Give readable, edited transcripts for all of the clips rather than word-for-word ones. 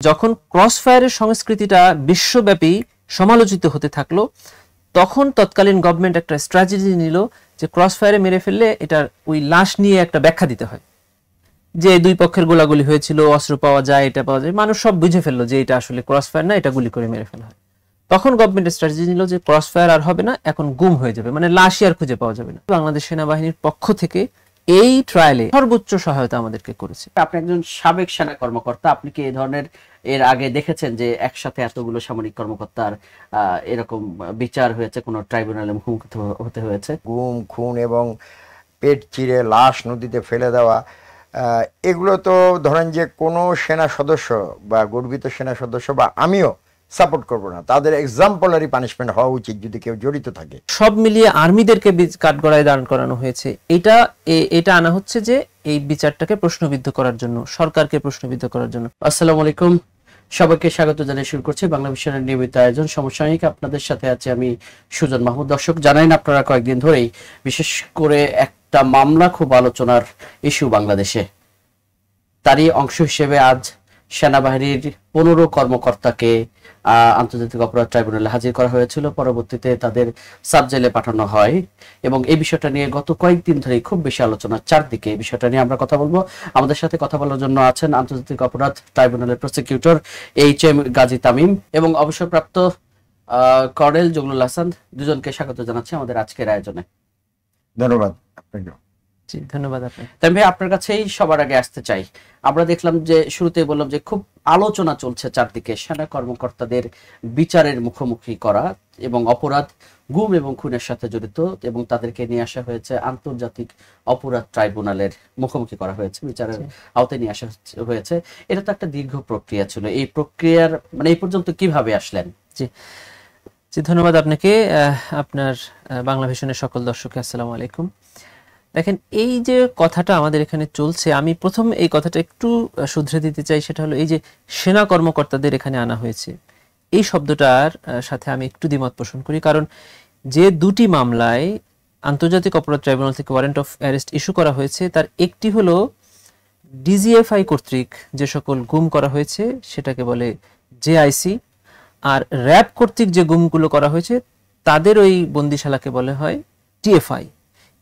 যখন ক্রস ফায়ারের সংস্কৃতিটা বিশ্বব্যাপী সমালোচিত হতে থাকলো, তখন তৎকালীন গভর্নমেন্ট একটা স্ট্র্যাটেজি নিল যে ক্রস ফায়ারে মেরে ফেললে এটার ওই লাশ নিয়ে একটা ব্যাখ্যা দিতে হয়, যে দুই পক্ষের গোলাগুলি হয়েছিল, অস্ত্র পাওয়া যায়, এটা পাওয়া যায়, মানুষ সব বুঝে ফেললো যে এটা আসলে ক্রস ফায়ার না, এটা গুলি করে মেরে ফেলা হয়। তখন গভর্নমেন্ট স্ট্র্যাটেজি নিল যে ক্রস ফায়ার আর হবে না, এখন গুম হয়ে যাবে, মানে লাশই আর খুঁজে পাওয়া যাবে না। বাংলাদেশ সেনাবাহিনীর পক্ষ থেকে এই ট্রায়ালে সর্বোচ্চ সহায়তা আমাদেরকে করেছে। আপনি একজন সাবেক সেনা কর্মকর্তা, আপনি কি এই ধরনের এর আগে দেখেছেন যে একসাথে এতগুলো সামরিক কর্মকর্তার এরকম বিচার হয়েছে, কোনো ট্রাইব্যুনালে মুখোমুখি হতে হয়েছে? গুম, খুন এবং পেট চিরে লাশ নদীতে ফেলে দেওয়া, এগুলো তো ধরেন যে কোনো সেনা সদস্য বা গর্বিত সেনা সদস্য বা আমিও সাপোর্ট করবো না। তাদের এক্সাম্পলারি পানিশমেন্ট হওয়া উচিত যদি কেউ জড়িত থাকে। সব মিলিয়ে আর্মিদেরকে কাঠগড়ায় দাঁড় করানো হয়েছে। এটা আনা হচ্ছে যে এই বিচারটাকে প্রশ্নবিদ্ধ করার জন্য, সরকারকে প্রশ্নবিদ্ধ করার জন্য। আসসালামু আলাইকুম, সবাইকে স্বাগত জানিয়ে শুরু করছি বাংলা ভিশনের নিয়মিত আয়োজন সমসাময়িক। আপনাদের সাথে আছে আমি সুজন মাহমুদ। দর্শক, জানেন আপনারা কয়েকদিন ধরেই বিশেষ করে একটা মামলা খুব আলোচনার ইস্যু বাংলাদেশে। তারই অংশ হিসেবে আজ সেনাবাহিনীর 15 কর্মকর্তাকে আন্তর্জাতিক অপরাধ ট্রাইব্যুনালে হাজির করা হয়েছিল। পরবর্তীতে তাদের সাব জেলে পাঠানো হয় এবং এই বিষয়টা নিয়ে গত কয়েকদিন ধরেই খুব বেশি আলোচনা চারদিকে। এই বিষয়টা নিয়ে আমরা কথা বলবো। আমাদের সাথে কথা বলার জন্য আছেন আন্তর্জাতিক অপরাধ ট্রাইব্যুনালের প্রসিকিউটর HM গাজী তামিম এবং অবসরপ্রাপ্ত কর্নেল জগলুল হাসান। দুজনকে স্বাগত জানাচ্ছি আমাদের আজকের আয়োজনে। ধন্যবাদ আপনাকে। জি, ধন্যবাদ আপনাকে। তাই ভাই, আপনার কাছেই সবার আগে আসতে চাই। আমরা দেখলাম যে শুরুতেই বললাম যে খুব আলোচনা চলছে চারদিকে সেনা কর্মকর্তাদের বিচারের মুখোমুখি করা এবং অপরাধ গুম এবং খুনের সাথে জড়িত, এবং তাদেরকে নিয়ে আসা হয়েছে আন্তর্জাতিক অপরাধ ট্রাইব্যুনালের মুখোমুখি করা হয়েছে, বিচারের আওতায় নিয়ে আসা হয়েছে। এটা তো একটা দীর্ঘ প্রক্রিয়া ছিল। এই প্রক্রিয়ার মানে এই পর্যন্ত কিভাবে আসলেন? জি, ধন্যবাদ আপনাকে। আপনার বাংলা ভিশনের সকল দর্শককে আসসালামু আলাইকুম। দেখেন, এই যে কথাটা আমাদের এখানে চলছে, আমি প্রথম এই কথাটা একটু শুধরে দিতে চাই। সেটা হলো এই যে সেনা কর্মকর্তাদের এখানে আনা হয়েছে, এই শব্দটার সাথে আমি একটু দ্বিমত পোষণ করি। কারণ যে দুটি মামলায় আন্তর্জাতিক অপরাধ ট্রাইব্যুনাল থেকে ওয়ারেন্ট অফ অ্যারেস্ট ইস্যু করা হয়েছে, তার একটি হলো DGFI কর্তৃক যে সকল গুম করা হয়েছে সেটাকে বলে JIC, আর র্যাব কর্তৃক যে গুমগুলো করা হয়েছে তাদের ওই বন্দিশালাকে বলে হয় TFI।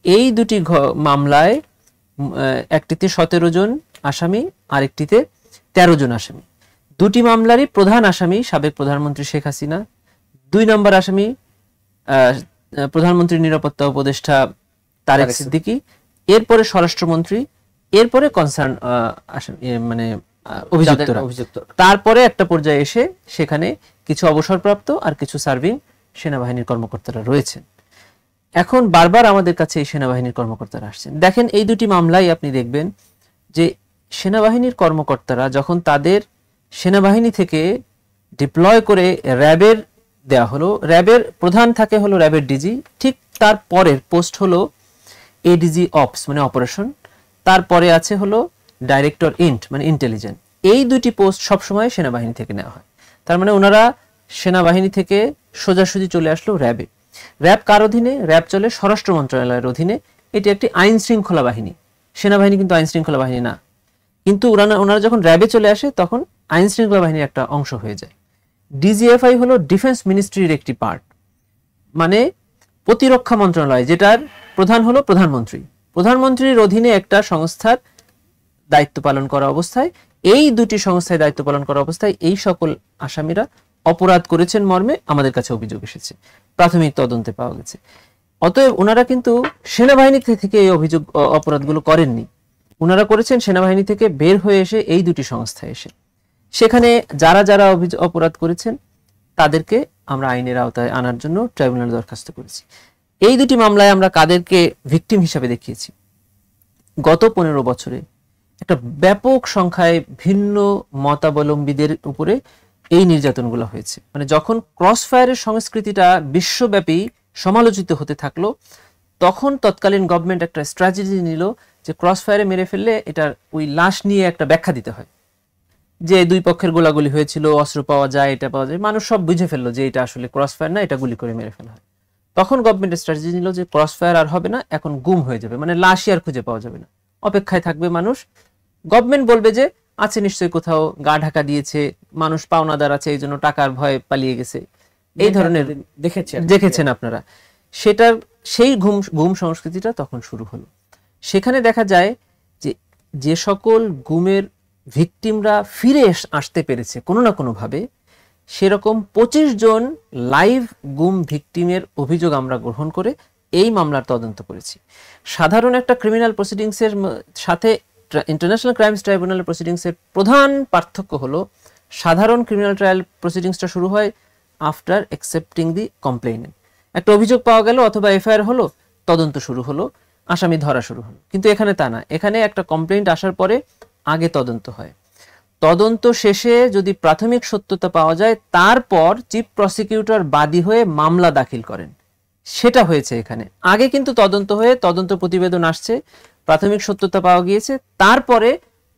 এই দুটি মামলায় একটিতে 17 জন আসামি, আরেকটিতে 13 জন আসামি। দুটি মামলারই প্রধান আসামি সাবেক প্রধানমন্ত্রী শেখ হাসিনা, 2 নম্বর আসামি প্রধানমন্ত্রীর নিরাপত্তা উপদেষ্টা তারেক সিদ্দিকী, এরপরে স্বরাষ্ট্রমন্ত্রী, এরপরে কনসার্ন মানে অভিযুক্তরা। তারপরে একটা পর্যায়ে এসে সেখানে কিছু অবসরপ্রাপ্ত আর কিছু সার্ভিং সেনাবাহিনীর কর্মকর্তারা রয়েছেন। এখন বারবার আমাদের কাছে এই সেনাবাহিনীর কর্মকর্তারা আসছেন। দেখেন, এই দুটি মামলায় আপনি দেখবেন যে সেনাবাহিনীর কর্মকর্তারা যখন তাদের সেনাবাহিনী থেকে ডিপ্লয় করে র্যাবের দেয়া হলো, র্যাবের প্রধান থাকে হলো র্যাবের ডিজি, ঠিক তার পরের পোস্ট হলো ADG অপস মানে অপারেশন, তারপরে আছে হলো ডাইরেক্টর ইন্ট মানে ইন্টেলিজেন্ট। এই দুটি পোস্ট সবসময় সেনাবাহিনী থেকে নেওয়া হয়। তার মানে ওনারা সেনাবাহিনী থেকে সোজাসুজি চলে আসলো র্যাবে। র্যাব কার অধীনে? র্যাব চলে স্বরাষ্ট্র মন্ত্রণালয়ের অধীনে। এটি একটি আইন শৃঙ্খলা বাহিনী। সেনাবাহিনী কিন্তু আইন শৃঙ্খলা বাহিনী না, কিন্তু ওনারা যখন র্যাবে চলে আসে তখন আইন শৃঙ্খলা বাহিনীর একটা অংশ হয়ে যায়। DGFI হলো ডিফেন্স মিনিস্ট্রির একটি পার্ট, মানে প্রতিরক্ষা মন্ত্রণালয়, যেটার প্রধান হলো প্রধানমন্ত্রী। প্রধানমন্ত্রীর অধীনে একটা সংস্থার দায়িত্ব পালন করা অবস্থায়, এই দুটি সংস্থায় দায়িত্ব পালন করা অবস্থায় এই সকল আসামিরা অপরাধ করেছেন মর্মে আমাদের কাছে অভিযোগ এসেছে, প্রাথমিক তদন্তে পাওয়া গেছে। অতএব ওনারা কিন্তু সেনাবাহিনী থেকে এই অপরাধগুলো করেননি, ওনারা করেছেন সেনাবাহিনী থেকে বের হয়ে এসে এই দুটি সংস্থায় এসে। সেখানে যারা যারা অপরাধ করেছেন তাদেরকে আমরা আইনের আওতায় আনার জন্য ট্রাইব্যুনালে দরখাস্ত করেছি। এই দুটি মামলায় আমরা কাদেরকে ভিকটিম হিসাবে দেখিয়েছি? গত 15 বছরে একটা ব্যাপক সংখ্যায় ভিন্ন মতাবলম্বীদের উপরে এই নির্যাতনগুলো হয়েছে। মানে যখন ক্রস ফায়ারের সংস্কৃতিটা বিশ্বব্যাপী সমালোচিত হতে থাকলো, তখন তৎকালীন গভর্নমেন্ট একটা স্ট্র্যাটেজি নিল যে ক্রস ফায়ারে মেরে ফেললে এটার ওই লাশ নিয়ে একটা ব্যাখ্যা দিতে হয়, যে দুই পক্ষের গোলাগুলি হয়েছিল, অস্ত্র পাওয়া যায়, এটা পাওয়া যায়, মানুষ সব বুঝে ফেললো যে এটা আসলে ক্রস ফায়ার না, এটা গুলি করে মেরে ফেলা হয়। তখন গভর্নমেন্ট স্ট্র্যাটেজি নিল যে ক্রস ফায়ার আর হবে না, এখন গুম হয়ে যাবে, মানে লাশই আর খুঁজে পাওয়া যাবে না, অপেক্ষায় থাকবে মানুষ। গভর্নমেন্ট বলবে যে আছে নিশ্চয়ই, কোথাও গা ঢাকা দিয়েছে, মানুষ পাওনাদার আছে এই জন্য টাকার ভয়ে পালিয়ে গেছে, এই ধরনের দেখেছেন আপনারা। সেটার সেই গুম সংস্কৃতিটা তখন শুরু হলো। সেখানে দেখা যায় যে যে সকল গুমের ভিকটিমরা ফিরে আসতে পেরেছে কোনো না কোনো ভাবে, সেরকম 25 জন লাইভ গুম ভিকটিমের অভিযোগ আমরা গ্রহণ করে এই মামলার তদন্ত করেছি। সাধারণ একটা ক্রিমিনাল প্রসিডিংসের সাথে ইন্টারন্যাশনাল ক্রাইমস ট্রাইব্যুনালের প্রসিডিংসের প্রধান পার্থক্য হলো সাধারণ ক্রিমিনাল ট্রায়াল প্রসিডিংসটা শুরু হয় আফটার অ্যাকসেপ্টিং দি কমপ্লেইনেন্ট। একটা অভিযোগ পাওয়া গেল অথবা এফআইআর হলো, তদন্ত শুরু হলো, আসামি ধরা শুরু হলো। কিন্তু এখানে তা না, এখানে একটা কমপ্লেইন্ট আসার পরে আগে তদন্ত হয়, তদন্ত শেষে যদি প্রাথমিক সত্যতা পাওয়া যায় তারপর চিফ প্রসিকিউটর বাদী হয়ে মামলা দাখিল করেন। সেটা হয়েছে এখানে। আগে কিন্তু তদন্ত হয়ে তদন্ত প্রতিবেদন আসছে, প্রাথমিক সত্যতা পাওয়া গিয়েছে, তারপরে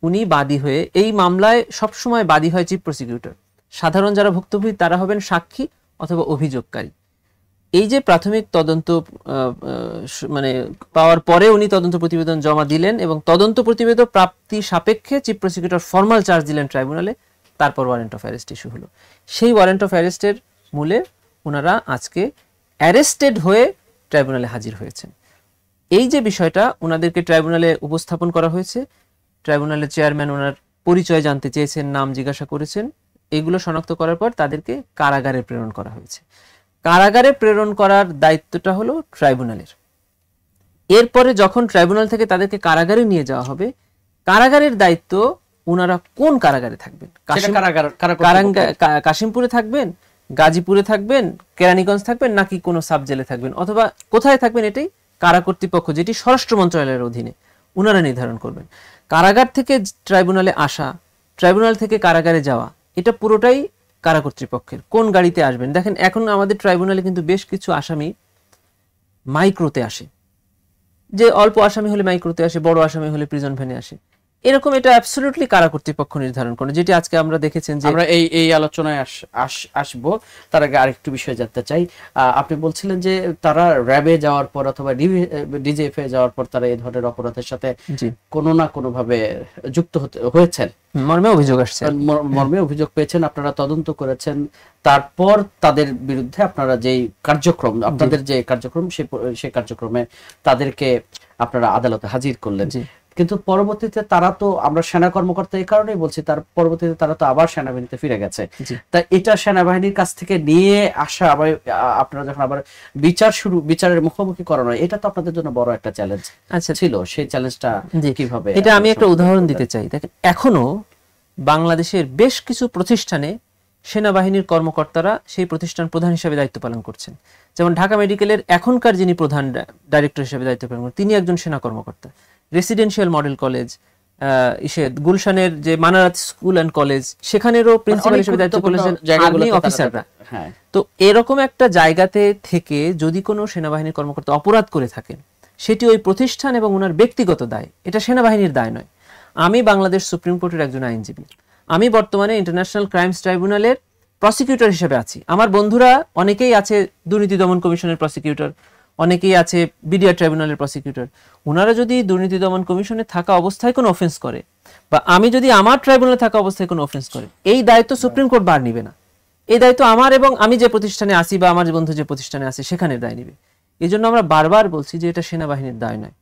উনি বাদী হয়ে, এই মামলায় সবসময় বাদী হয় চিফ প্রসিকিউটর, সাধারণ যারা ভুক্তভোগী তারা হবেন সাক্ষী অথবা অভিযোগকারী। এই যে প্রাথমিক তদন্ত মানে পাওয়ার পরে উনি তদন্ত প্রতিবেদন জমা দিলেন এবং তদন্ত প্রতিবেদন প্রাপ্তি সাপেক্ষে চিফ প্রসিকিউটর ফর্মাল চার্জ দিলেন ট্রাইব্যুনালে, তারপর ওয়ারেন্ট অফ অ্যারেস্ট ইস্যু হলো। সেই ওয়ারেন্ট অফ অ্যারেস্টের মূলে ওনারা আজকে অ্যারেস্টেড হয়ে ট্রাইব্যুনালে হাজির হয়েছেন। এই যে বিষয়টা ওনাদেরকে ট্রাইব্যুনালে উপস্থাপন করা হয়েছে, ট্রাইব্যুনালের চেয়ারম্যান ওনার পরিচয় জানতে চেয়েছেন, নাম জিজ্ঞাসা করেছেন, এগুলো শনাক্ত করার পর তাদেরকে কারাগারে প্রেরণ করা হয়েছে। কারাগারে প্রেরণ করার দায়িত্বটা হলো ট্রাইব্যুনালের। এরপরে যখন ট্রাইব্যুনাল থেকে তাদেরকে কারাগারে নিয়ে যাওয়া হবে, কারাগারের দায়িত্ব ওনারা কোন কারাগারে থাকবেন, কাশিমপুরে থাকবেন, গাজীপুরে থাকবেন, কেরানীগঞ্জ থাকবেন, নাকি কোনো সাব জেলে থাকবেন, অথবা কোথায় থাকবেন, এটাই কারা কর্তৃপক্ষ, যেটি স্বরাষ্ট্র মন্ত্রণালয়ের অধীনে, ওনারা নির্ধারণ করবেন। কারাগার থেকে ট্রাইব্যুনালে আসা, ট্রাইব্যুনাল থেকে কারাগারে যাওয়া, এটা পুরোটাই কারা কর্তৃপক্ষের। কোন গাড়িতে আসবেন, দেখেন এখন আমাদের ট্রাইব্যুনালে কিন্তু বেশ কিছু আসামি মাইক্রোতে আসে, যে অল্প আসামি হলে মাইক্রোতে আসে, বড় আসামি হলে প্রিজন ভ্যানে আসে, এরকম। এটা অ্যাবসলিউটলি কারা কর্তৃপক্ষ নির্ধারণ করে, যেটি আজকে আমরা দেখেছেন যে আমরা এই আলোচনায় আসবো। তার আগে আরেকটু বিষয় জানতে চাই, আপনি বলছিলেন যে তারা র্যাবে যাওয়ার পর অথবা ডিজিএফএ যাওয়ার পর তারা এই ধরনের অপরাধের সাথে কোনো না কোনো ভাবে যুক্ত হয়েছেন, মর্মে অভিযোগ আসছে, মর্মে অভিযোগ পেয়েছেন, আপনারা তদন্ত করেছেন, তারপর তাদের বিরুদ্ধে আপনারা যেই কার্যক্রম, আপনাদের যে কার্যক্রম, সেই কার্যক্রমে তাদেরকে আপনারা আদালতে হাজির করলেন। কিন্তু পরবর্তীতে তারা তো, আমরা সেনা কর্মকর্তা এই কারণেই বলছি, তার পরবর্তীতে তারা তো আবার সেনাবাহিনীতে ফিরে গেছে। তা এটা সেনাবাহিনীর কাছ থেকে নিয়ে আসা, আবার আপনারা যখন আবার বিচারের মুখোমুখি করানো, এটা তো আপনাদের জন্য বড় একটা চ্যালেঞ্জ ছিল। সেই চ্যালেঞ্জটা কিভাবে? এটা আমি একটা উদাহরণ দিতে চাই। দেখেন, এখনো বাংলাদেশের বেশ কিছু প্রতিষ্ঠানে সেনাবাহিনীর কর্মকর্তারা সেই প্রতিষ্ঠান প্রধান হিসেবে দায়িত্ব পালন করছেন। যেমন ঢাকা মেডিকেলের এখনকার যিনি প্রধান ডাইরেক্টর হিসেবে দায়িত্ব পালন করেন, তিনি একজন সেনা কর্মকর্তা। রেসিডেন্সিয়াল মডেল কলেজ, গুলশানের যে মানারাত স্কুল অ্যান্ড কলেজ, সেখানেরও প্রিন্সিপাল হিসেবে দায়িত্ব করেছেন আর্মি অফিসাররা। তো এরকম একটা জায়গাতে থেকে যদি কোনো সেনাবাহিনীর কর্মকর্তা অপরাধ করে থাকেন, সেটি ওই প্রতিষ্ঠান এবং ওনার ব্যক্তিগত দায়, এটা সেনাবাহিনীর দায় নয়। আমি বাংলাদেশ সুপ্রিম কোর্টের একজন আইনজীবী, আমি বর্তমানে ইন্টারন্যাশনাল ক্রাইমস ট্রাইব্যুনালের প্রসিকিউটর হিসেবে আছি। আমার বন্ধুরা অনেকেই আছে দুর্নীতি দমন কমিশনের প্রসিকিউটর, অনেকেই আছে বিডিআর ট্রাইব্যুনালের প্রসিকিউটর। ওনারা যদি দুর্নীতি দমন কমিশনে থাকা অবস্থায় কোনো অফেন্স করে, বা আমি যদি আমার ট্রাইব্যুনালে থাকা অবস্থায় কোনো অফেন্স করে, এই দায়িত্ব সুপ্রিম কোর্ট বার নিবে না। এই দায়িত্ব আমার এবং আমি যে প্রতিষ্ঠানে আসি বা আমার বন্ধু যে প্রতিষ্ঠানে আছে সেখানে দায় নিবে। এই জন্য আমরা বারবার বলছি যে এটা সেনাবাহিনীর দায় নয়।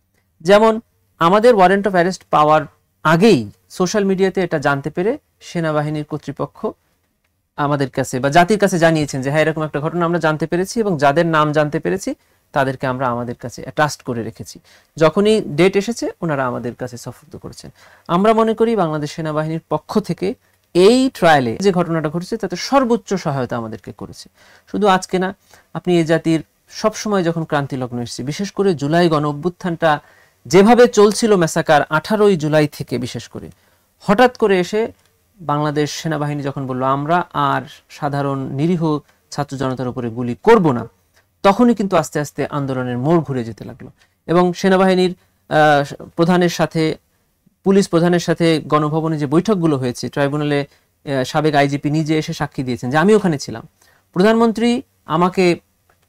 যেমন আমাদের ওয়ারেন্ট অফ অ্যারেস্ট পাওয়ার আগেই সোশ্যাল মিডিয়াতে এটা জানতে পেরে সেনাবাহিনীর কর্তৃপক্ষ আমাদের কাছে বা জাতির কাছে জানিয়েছেন যে হ্যাঁ, এরকম একটা ঘটনা আমরা জানতে পেরেছি এবং যাদের নাম জানতে পেরেছি তাদেরকে আমরা আমাদের কাছে ট্রাস্ট করে রেখেছি। যখনই ডেট এসেছে ওনারা আমাদের কাছে সুপর্দ করেছেন। আমরা মনে করি বাংলাদেশ সেনাবাহিনীর পক্ষ থেকে এই ট্রায়ালে যে ঘটনাটা ঘটেছে তাতে সর্বোচ্চ সহায়তা আমাদেরকে করেছে। শুধু আজকে না, আপনি এই জাতির সবসময় যখন ক্রান্তি লগ্ন এসেছে, বিশেষ করে জুলাই গণ অভ্যুত্থানটা যেভাবে চলছিল, মেসাকার 18ই জুলাই থেকে বিশেষ করে, হঠাৎ করে এসে বাংলাদেশ সেনাবাহিনী যখন বলল আমরা আর সাধারণ নিরীহ ছাত্র জনতার উপরে গুলি করব না, তখনই কিন্তু আস্তে আস্তে আন্দোলনের মোড় ঘুরে যেতে লাগলো। এবং সেনাবাহিনীর প্রধানের সাথে, পুলিশ প্রধানের সাথে গণভবনে যে বৈঠকগুলো হয়েছে, ট্রাইব্যুনালে সাবেক আইজিপি নিজে এসে সাক্ষী দিয়েছেন যে আমি ওখানে ছিলাম। প্রধানমন্ত্রী আমাকে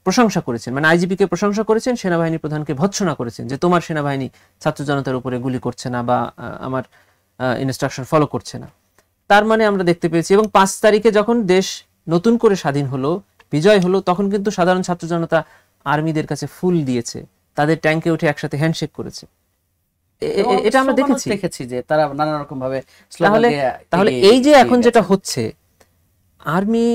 প্রশংসা করেছেন, মানে আইজিপিকে প্রশংসা করেছেন, সেনাবাহিনী প্রধানকে ভৎসনা করেছেন যে তোমার সেনাবাহিনী ছাত্র জনতার উপরে গুলি করছে না বা আমার ইনস্ট্রাকশন ফলো করছে না। তার মানে আমরা দেখতে পেয়েছি, এবং 5 তারিখে যখন দেশ নতুন করে স্বাধীন হলো, বিজয় হলো, তখন কিন্তু সাধারণ ছাত্র জনতা আর্মিদের কাছে ফুল দিয়েছে, তাদের ট্যাঙ্কে উঠে একসাথে হ্যান্ডশেক করেছে। এটা আমরা দেখেছি যে তারা নানা রকম ভাবে। তাহলে এই যে এখন যেটা হচ্ছে, আর্মি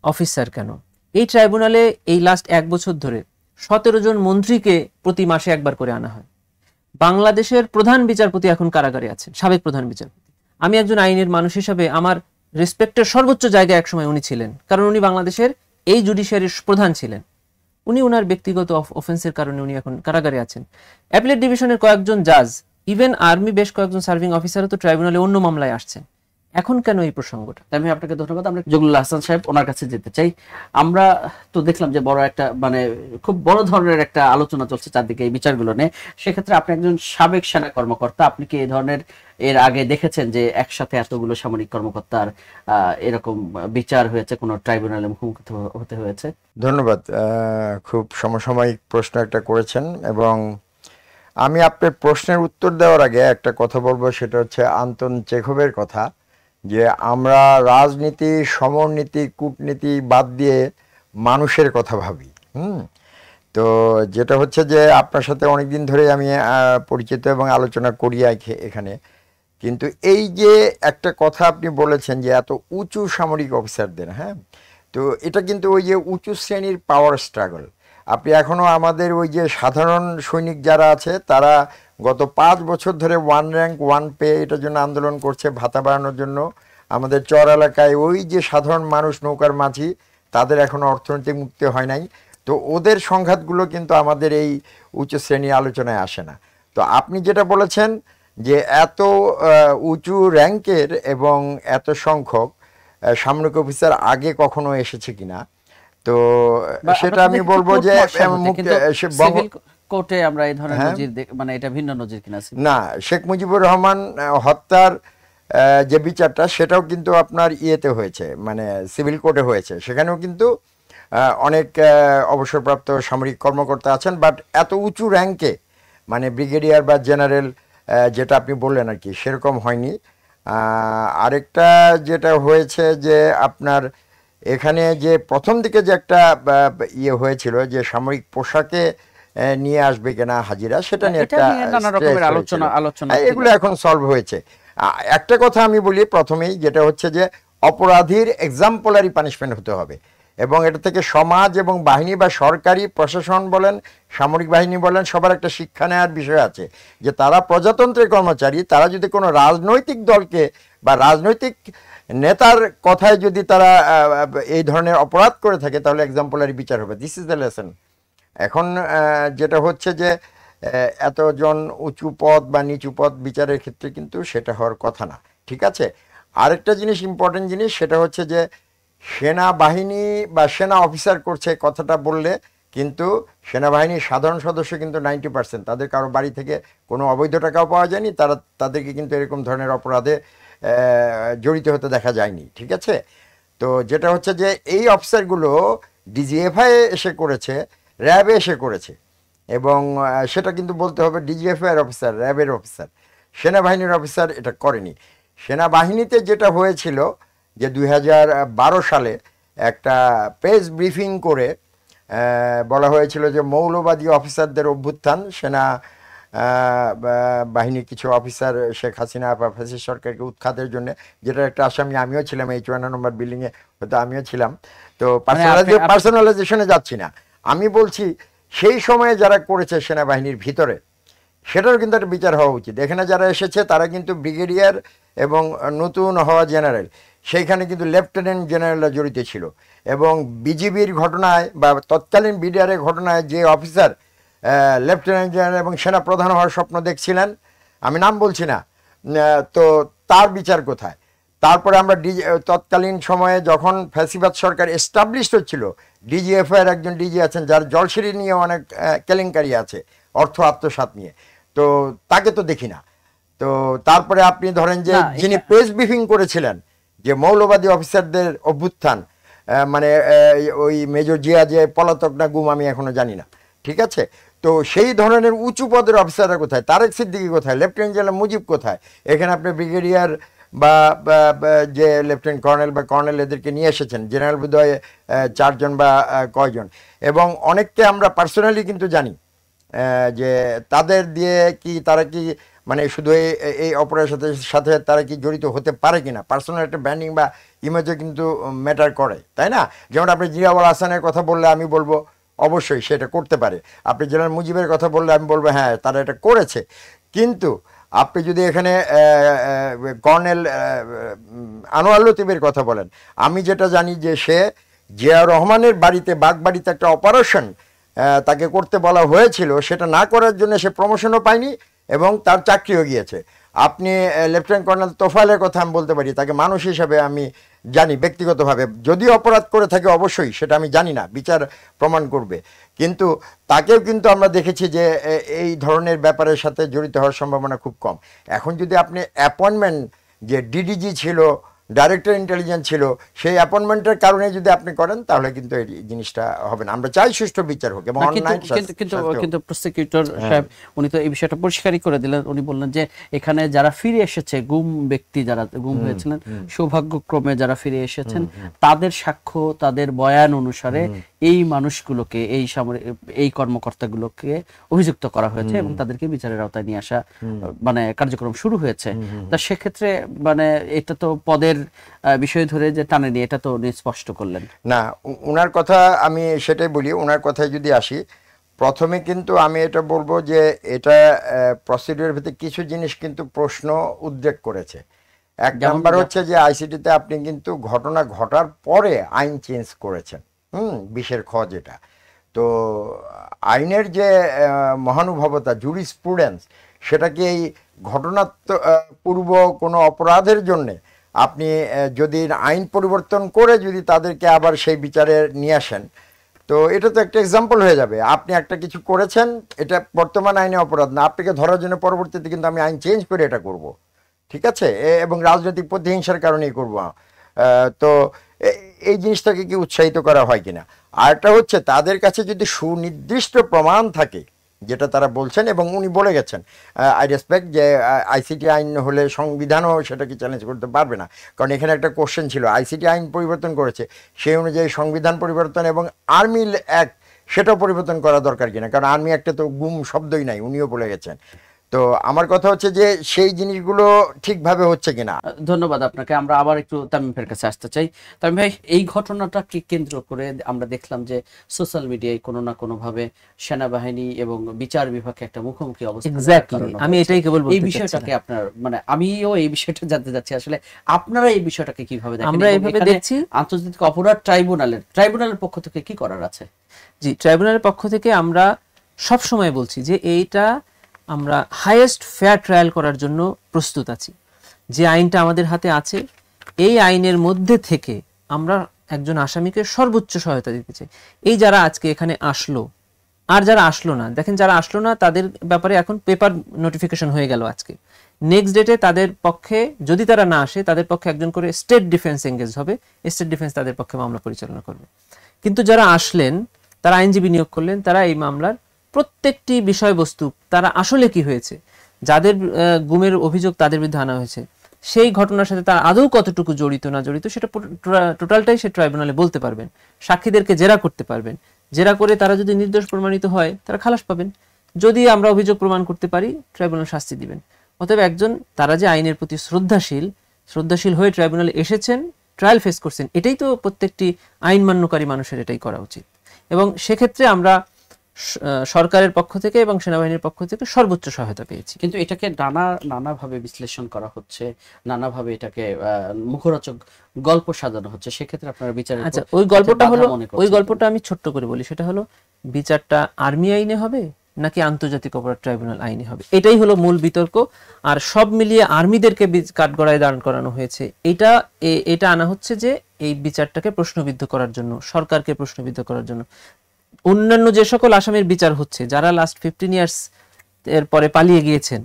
অফিসার কেন এই ট্রাইব্যুনালে এই লাস্ট 1 বছর ধরে 17 জন মন্ত্রীকে প্রতি মাসে একবার করে আনা হয়। বাংলাদেশের প্রধান বিচারপতি এখন কারাগারে আছেন, সাবেক প্রধান বিচারপতি। আমি একজন আইনের মানুষ হিসাবে আমার রেসপেক্টের সর্বোচ্চ জায়গায় একসময় উনি ছিলেন, কারণ উনি বাংলাদেশের এই জুডিশিয়ারির প্রধান ছিলেন। উনি ওনার ব্যক্তিগত অফেন্সের কারণে উনি এখন কারাগারে আছেন। অ্যাপিলেট ডিভিশনের কয়েকজন জাজ, ইভেন আর্মি বেশ কয়েকজন সার্ভিং অফিসারও তো ট্রাইব্যুনালে অন্য মামলায় আসছেন। এখন কেন এই প্রসঙ্গটা? আমি আপনাকে ধন্যবাদ। আমরা জগলুল হাসান সাহেব, ওনার কাছে যেতে চাই। আমরা তো দেখলাম যে বড় একটা মানে খুব বড় ধরনের একটা আলোচনা চলছে চারদিকে এই বিচারগুলো নিয়ে। সেক্ষেত্রে আপনি একজন সাবেক সেনা কর্মকর্তা, আপনি কি এই ধরনের এর আগে দেখেছেন যে একসাথে এতগুলো সামরিক কর্মকর্তার এরকম বিচার হয়েছে, কোনো ট্রাইব্যুনালে মুখোমুখি হতে হয়েছে? ধন্যবাদ। খুব সমসাময়িক প্রশ্ন একটা করেছেন, এবং আমি আপনার প্রশ্নের উত্তর দেওয়ার আগে একটা কথা বলবো, সেটা হচ্ছে আন্তন চেখভের কথা, যে আমরা রাজনীতি, সমরনীতি, কূটনীতি বাদ দিয়ে মানুষের কথা ভাবি। তো যেটা হচ্ছে যে আপনার সাথে অনেকদিন ধরে আমি পরিচিত এবং আলোচনা করি এখানে, কিন্তু এই যে একটা কথা আপনি বলেছেন যে এত উঁচু সামরিক অফিসারদের, হ্যাঁ, তো এটা কিন্তু ওই যে উঁচু শ্রেণীর পাওয়ার স্ট্রাগল। আপনি এখনও আমাদের ওই যে সাধারণ সৈনিক যারা আছে, তারা গত 5 বছর ধরে 1 র্যাঙ্ক 1 পে এটার জন্য আন্দোলন করছে, ভাতা বাড়ানোর জন্য। আমাদের চর এলাকায় ওই যে সাধারণ মানুষ, নৌকার মাঝি, তাদের এখনও অর্থনৈতিক মুক্তি হয় নাই। তো ওদের সংঘাতগুলো কিন্তু আমাদের এই উচ্চ শ্রেণী আলোচনায় আসে না। তো আপনি যেটা বলেছেন যে এত উঁচু র্যাঙ্কের এবং এত সংখ্যক সামরিক অফিসার আগে কখনো এসেছে কিনা, তো সেটা আমি বলবো যে কোর্টে আমরা এই ধরনের নজির মানে এটা ভিন্ন নজির কিনা না। শেখ মুজিবুর রহমান হত্যার যে বিচারটা, সেটাও কিন্তু আপনার ইয়েতে হয়েছে, মানে সিভিল কোর্টে হয়েছে। সেখানেও কিন্তু অনেক অবসরপ্রাপ্ত সামরিক কর্মকর্তা আছেন, বাট এত উঁচু র্যাঙ্কে, মানে ব্রিগেডিয়ার বা জেনারেল যেটা আপনি বললেন আর কি, সেরকম হয়নি। আরেকটা যেটা হয়েছে যে আপনার এখানে যে প্রথম দিকে যে একটা ইয়ে হয়েছিল যে সামরিক পোশাকে নিয়ে আসবে কিনা হাজিরা, সেটা নিয়ে একটা আলোচনা, এগুলো এখন সলভ হয়েছে। একটা কথা আমি বলি প্রথমেই, যেটা হচ্ছে যে অপরাধীর এক্সাম্পলারি পানিশমেন্ট হতে হবে, এবং এটা থেকে সমাজ এবং বাহিনী বা সরকারি প্রশাসন বলেন, সামরিক বাহিনী বলেন, সবার একটা শিক্ষা নেওয়ার বিষয় আছে যে তারা প্রজাতন্ত্রের কর্মচারী। তারা যদি কোনো রাজনৈতিক দলকে বা রাজনৈতিক নেতার কথায় যদি তারা এই ধরনের অপরাধ করে থাকে, তাহলে এক্সাম্পলারি বিচার হবে। This is the lesson. এখন যেটা হচ্ছে যে এতজন উঁচু পদ বা নিচু পদ বিচারের ক্ষেত্রে কিন্তু সেটা হওয়ার কথা না, ঠিক আছে। আরেকটা জিনিস, ইম্পর্টেন্ট জিনিস, সেটা হচ্ছে যে সেনাবাহিনী বা সেনা অফিসার করছে কথাটা বললে, কিন্তু সেনাবাহিনীর সাধারণ সদস্য কিন্তু 90%, তাদের কারো বাড়ি থেকে কোনো অবৈধ টাকাও পাওয়া যায়নি, তাদেরকে কিন্তু এরকম ধরনের অপরাধে জড়িত হতে দেখা যায়নি, ঠিক আছে। তো যেটা হচ্ছে যে এই অফিসারগুলো ডিজিএফআই এসে করেছে, র্যাবে এসে করেছে, এবং সেটা কিন্তু বলতে হবে ডিজিএফআই অফিসার, র্যাবের অফিসার, সেনাবাহিনীর অফিসার এটা করেনি। সেনাবাহিনীতে যেটা হয়েছিল যে 2012 সালে একটা প্রেস ব্রিফিং করে বলা হয়েছিল যে মৌলবাদী অফিসারদের অভ্যুত্থান, সেনা বাহিনীর কিছু অফিসার শেখ হাসিনা বা ফ্যাসিস্ট সরকারকে উৎখাতের জন্য, যেটা একটা আসামি আমিও ছিলাম, এই 54 নম্বর বিল্ডিংয়ে হয়তো আমিও ছিলাম। তো পার্সোনালাইজেশনে যাচ্ছি না, আমি বলছি সেই সময়ে যারা করেছে সেনাবাহিনীর ভিতরে, সেটারও কিন্তু একটা বিচার হওয়া উচিত। এখানে যারা এসেছে তারা কিন্তু ব্রিগেডিয়ার এবং নতুন হওয়া জেনারেল, সেইখানে কিন্তু লেফটেন্যান্ট জেনারেলরা জড়িত ছিল, এবং বিজিবির ঘটনায় বা তৎকালীন বিডিআরের ঘটনায় যে অফিসার লেফটেন্যান্ট জেনারেল এবং সেনা প্রধান হওয়ার স্বপ্ন দেখছিলেন, আমি নাম বলছি না, তো তার বিচার কোথায়? তারপরে আমরা তৎকালীন সময়ে যখন ফ্যাসিবাদ সরকার এস্টাবলিশ হচ্ছিল, ডিজিএফআইয়ের একজন ডিজি আছেন যার জলসিঁড়ি নিয়ে অনেক কেলেঙ্কারি আছে, অর্থ আত্মসাৎ নিয়ে, তো তাকে তো দেখি না। তো তারপরে আপনি ধরেন যে যিনি প্রেস ব্রিফিং করেছিলেন যে মৌলবাদী অফিসারদের অভ্যুত্থান, মানে ওই মেজর জিয়া যে পলাতক না গুম আমি এখনো জানি না, ঠিক আছে। তো সেই ধরনের উঁচু পদের অফিসাররা কোথায়, তারেক সিদ্দিকী কোথায়, লেফটেন্যান্ট জেনারেল মুজিব কোথায়, এখানে আপনি ব্রিগেডিয়ার বা যে লেফটেন্যান্ট কর্নেল বা কর্নেল এদেরকে নিয়ে এসেছেন, জেনারেল বোধহয় 4 জন বা কয়জন, এবং অনেককে আমরা পার্সোনালি কিন্তু জানি যে তাদের দিয়ে কি তারা কি মানে শুধু এই অপরাধের সাথে সাথে তারা কি জড়িত হতে পারে কিনা, পার্সোনাল একটা ব্র্যান্ডিং বা ইমেজও কিন্তু ম্যাটার করে, তাই না? যেমন আপনি জিয়াউল হাসানের কথা বললে আমি বলবো অবশ্যই সেটা করতে পারে, আপনি জেনারেল মুজিবের কথা বললে আমি বলবো হ্যাঁ তারা এটা করেছে। কিন্তু আপনি যদি এখানে কর্নেল আনোয়ার লতিফের কথা বলেন, আমি যেটা জানি যে সে জিয়াউর রহমানের বাড়িতে বাগবাড়িতে একটা অপারেশন তাকে করতে বলা হয়েছিল, সেটা না করার জন্য সে প্রমোশনও পায়নি এবং তার চাকরিও গিয়েছে। আপনি লেফটেন্যান্ট কর্নেল তোফায়েলের কথা আমি বলতে পারি, তাকে মানুষ হিসাবে আমি জানি ব্যক্তিগতভাবে, যদি অপরাধ করে থাকে অবশ্যই সেটা আমি জানি না, বিচার প্রমাণ করবে, কিন্তু তাকেও কিন্তু আমরা দেখেছি যে এই ধরনের ব্যাপারের সাথে জড়িত হওয়ার সম্ভাবনা খুব কম। এখন যদি আপনি অ্যাপয়েন্টমেন্ট, যে ডিডিজি ছিল, ডাইরেক্টর ইন্টেলিজেন্স ছিল, সেই অ্যাপয়েন্টমেন্টের কারণে যদি আপনি করেন তাহলে কিন্তু এই জিনিসটা হবে না। আমরা চাই সুষ্ঠু বিচার হোক এবং কিন্তু প্রসিকিউটর সাহেব উনি তো এই বিষয়টা পরিষ্কারই করে দিলেন। উনি বললেন যে এখানে যারা ফিরে এসেছে, গুম ব্যক্তি যারা গুম হয়েছিলেন, সৌভাগ্যক্রমে যারা ফিরে এসেছেন, তাদের সাক্ষ্য, তাদের বয়ান অনুসারে এই মানুষগুলোকে, এই কর্মকর্তাগুলোকে অভিযুক্ত করা হয়েছে এবং তাদেরকে বিচারের আওতায় নিয়ে আসা মানে কার্যক্রম শুরু হয়েছে। তা সেক্ষেত্রে মানে এটা তো পদের বিষয় ধরে যে টানে নিয়ে এটা তো স্পষ্ট করলেন না। ওনার কথা আমি সেটাই বলি, ওনার কথায় যদি আসি, প্রথমে কিন্তু আমি এটা বলবো যে এটা প্রসিডিউরের ভিতরে কিছু জিনিস কিন্তু প্রশ্ন উদ্রেক করেছে। এক নাম্বার হচ্ছে যে আইসিটিতে আপনি কিন্তু ঘটনা ঘটার পরে আইন চেঞ্জ করেছেন, 20 খ যেটা। তো আইনের যে মহানুভবতা, জুরিসপ্রুডেন্স, সেটাকে এই ঘটনা পূর্ব কোনো অপরাধের জন্যে আপনি যদি আইন পরিবর্তন করে যদি তাদেরকে আবার সেই বিচারে নিয়ে আসেন, তো এটা তো একটা এক্সাম্পল হয়ে যাবে। আপনি একটা কিছু করেছেন, এটা বর্তমান আইনে অপরাধ না, আপনাকে ধরার জন্য পরবর্তীতে কিন্তু আমি আইন চেঞ্জ করে এটা করব, ঠিক আছে, এবং রাজনৈতিক প্রতিহিংসার কারণেই করব। তো এই জিনিসটাকে কি উৎসাহিত করা হয় কিনা। আরেকটা হচ্ছে তাদের কাছে যদি সুনির্দিষ্ট প্রমাণ থাকে, যেটা তারা বলছেন এবং উনি বলে গেছেন, আই রেসপেক্ট যে আইসিটি আইন হলে সংবিধানও সেটাকে চ্যালেঞ্জ করতে পারবে না, কারণ এখানে একটা কোশ্চেন ছিল আইসিটি আইন পরিবর্তন করেছে, সেই অনুযায়ী সংবিধান পরিবর্তন এবং আর্মি অ্যাক্ট সেটাও পরিবর্তন করা দরকার কিনা, কারণ আর্মি অ্যাক্টে তো গুম শব্দই নাই, উনিও বলে গেছেন। তো আমার কথা হচ্ছে যে সেই জিনিসগুলো ঠিকভাবে হচ্ছে কিনা। ধন্যবাদ আপনাকে। আমরা আবার একটু তামিমের কাছে আসতে চাই। তামিম ভাই, এই ঘটনাটাকে কেন্দ্র করে আমরা দেখলাম যে সোশ্যাল মিডিয়ায় কোনো না কোনো ভাবে সেনাবাহিনী এবং বিচার বিভাগে একটা মুখোমুখি অবস্থা। এক্স্যাক্টলি, আমি এটাই কেবল বলতে চাই। এই বিষয়টাকে আপনার মানে আমিও এই বিষয়টা জানতে যাচ্ছি, আসলে আপনারা এই বিষয়টাকে কিভাবে দেখেন? আমরা এইভাবে দেখছি, আন্তর্জাতিক অপরাধ ট্রাইব্যুনালের পক্ষ থেকে কি করার আছে? জি, ট্রাইব্যুনালের পক্ষ থেকে আমরা সব সময় বলছি যে এইটা আমরা হাইয়েস্ট ফেয়ার ট্রায়াল করার জন্য প্রস্তুত আছি। যে আইনটা আমাদের হাতে আছে, এই আইনের মধ্যে থেকে আমরা একজন আসামিকে সর্বোচ্চ সহায়তা দিতে চাই। এই যারা আজকে এখানে আসলো আর যারা আসলো না, দেখেন যারা আসলো না তাদের ব্যাপারে এখন পেপার নোটিফিকেশন হয়ে গেল আজকে, নেক্সট ডেটে তাদের পক্ষে যদি তারা না আসে, তাদের পক্ষে একজন করে স্টেট ডিফেন্স এঙ্গেজ হবে, স্টেট ডিফেন্স তাদের পক্ষে মামলা পরিচালনা করবে। কিন্তু যারা আসলেন, তারা আইনজীবী নিয়োগ করলেন, তারা এই মামলার প্রত্যেকটি বিষয়বস্তু, তারা আসলে কি হয়েছে, যাদের গুমের অভিযোগ তাদের বিরুদ্ধে আনা হয়েছে, সেই ঘটনার সাথে তার আদৌ কতটুকু জড়িত না জড়িত, সেটা টোটালটাই সে ট্রাইব্যুনালে বলতে পারবেন। সাক্ষীদেরকে জেরা করতে পারবেন, জেরা করে তারা যদি নির্দোষ প্রমাণিত হয় তারা খালাস পাবেন। যদি আমরা অভিযোগ প্রমাণ করতে পারি, ট্রাইব্যুনাল শাস্তি দিবেন। অতএব একজন, তারা যে আইনের প্রতি শ্রদ্ধাশীল হয়ে ট্রাইব্যুনালে এসেছেন, ট্রায়াল ফেস করছেন, এটাই তো প্রত্যেকটি আইন মান্যকারী মানুষের এটাই করা উচিত। এবং সেক্ষেত্রে আমরা সরকারের পক্ষ থেকে এবং সেনাবাহিনীর পক্ষ থেকে সর্বোচ্চ সহায়তা পেয়েছি। কিন্তু এটাকে নানাভাবে বিশ্লেষণ করা হচ্ছে, নানাভাবে এটাকে মুখরোচক গল্প সাজানো হচ্ছে, সেক্ষেত্রে আপনারা বিচার, আচ্ছা, ওই গল্পটা আমি ছোট্ট করে বলি। সেটা হলো, বিচারটা আর্মি আইনে হবে নাকি আন্তর্জাতিক অপরাধ ট্রাইব্যুনাল আইনে হবে, এটাই হলো মূল বিতর্ক। আর সব মিলিয়ে আর্মিদেরকে কাঠগড়ায় দাঁড় করানো হয়েছে। এটা আনা হচ্ছে যে এই বিচারটাকে প্রশ্নবিদ্ধ করার জন্য, সরকারকে প্রশ্নবিদ্ধ করার জন্য। অন্যান্য যে সকল আসামির বিচার হচ্ছে, যারা লাস্ট 15 ইয়ার্স এর পরে পালিয়ে গিয়েছেন,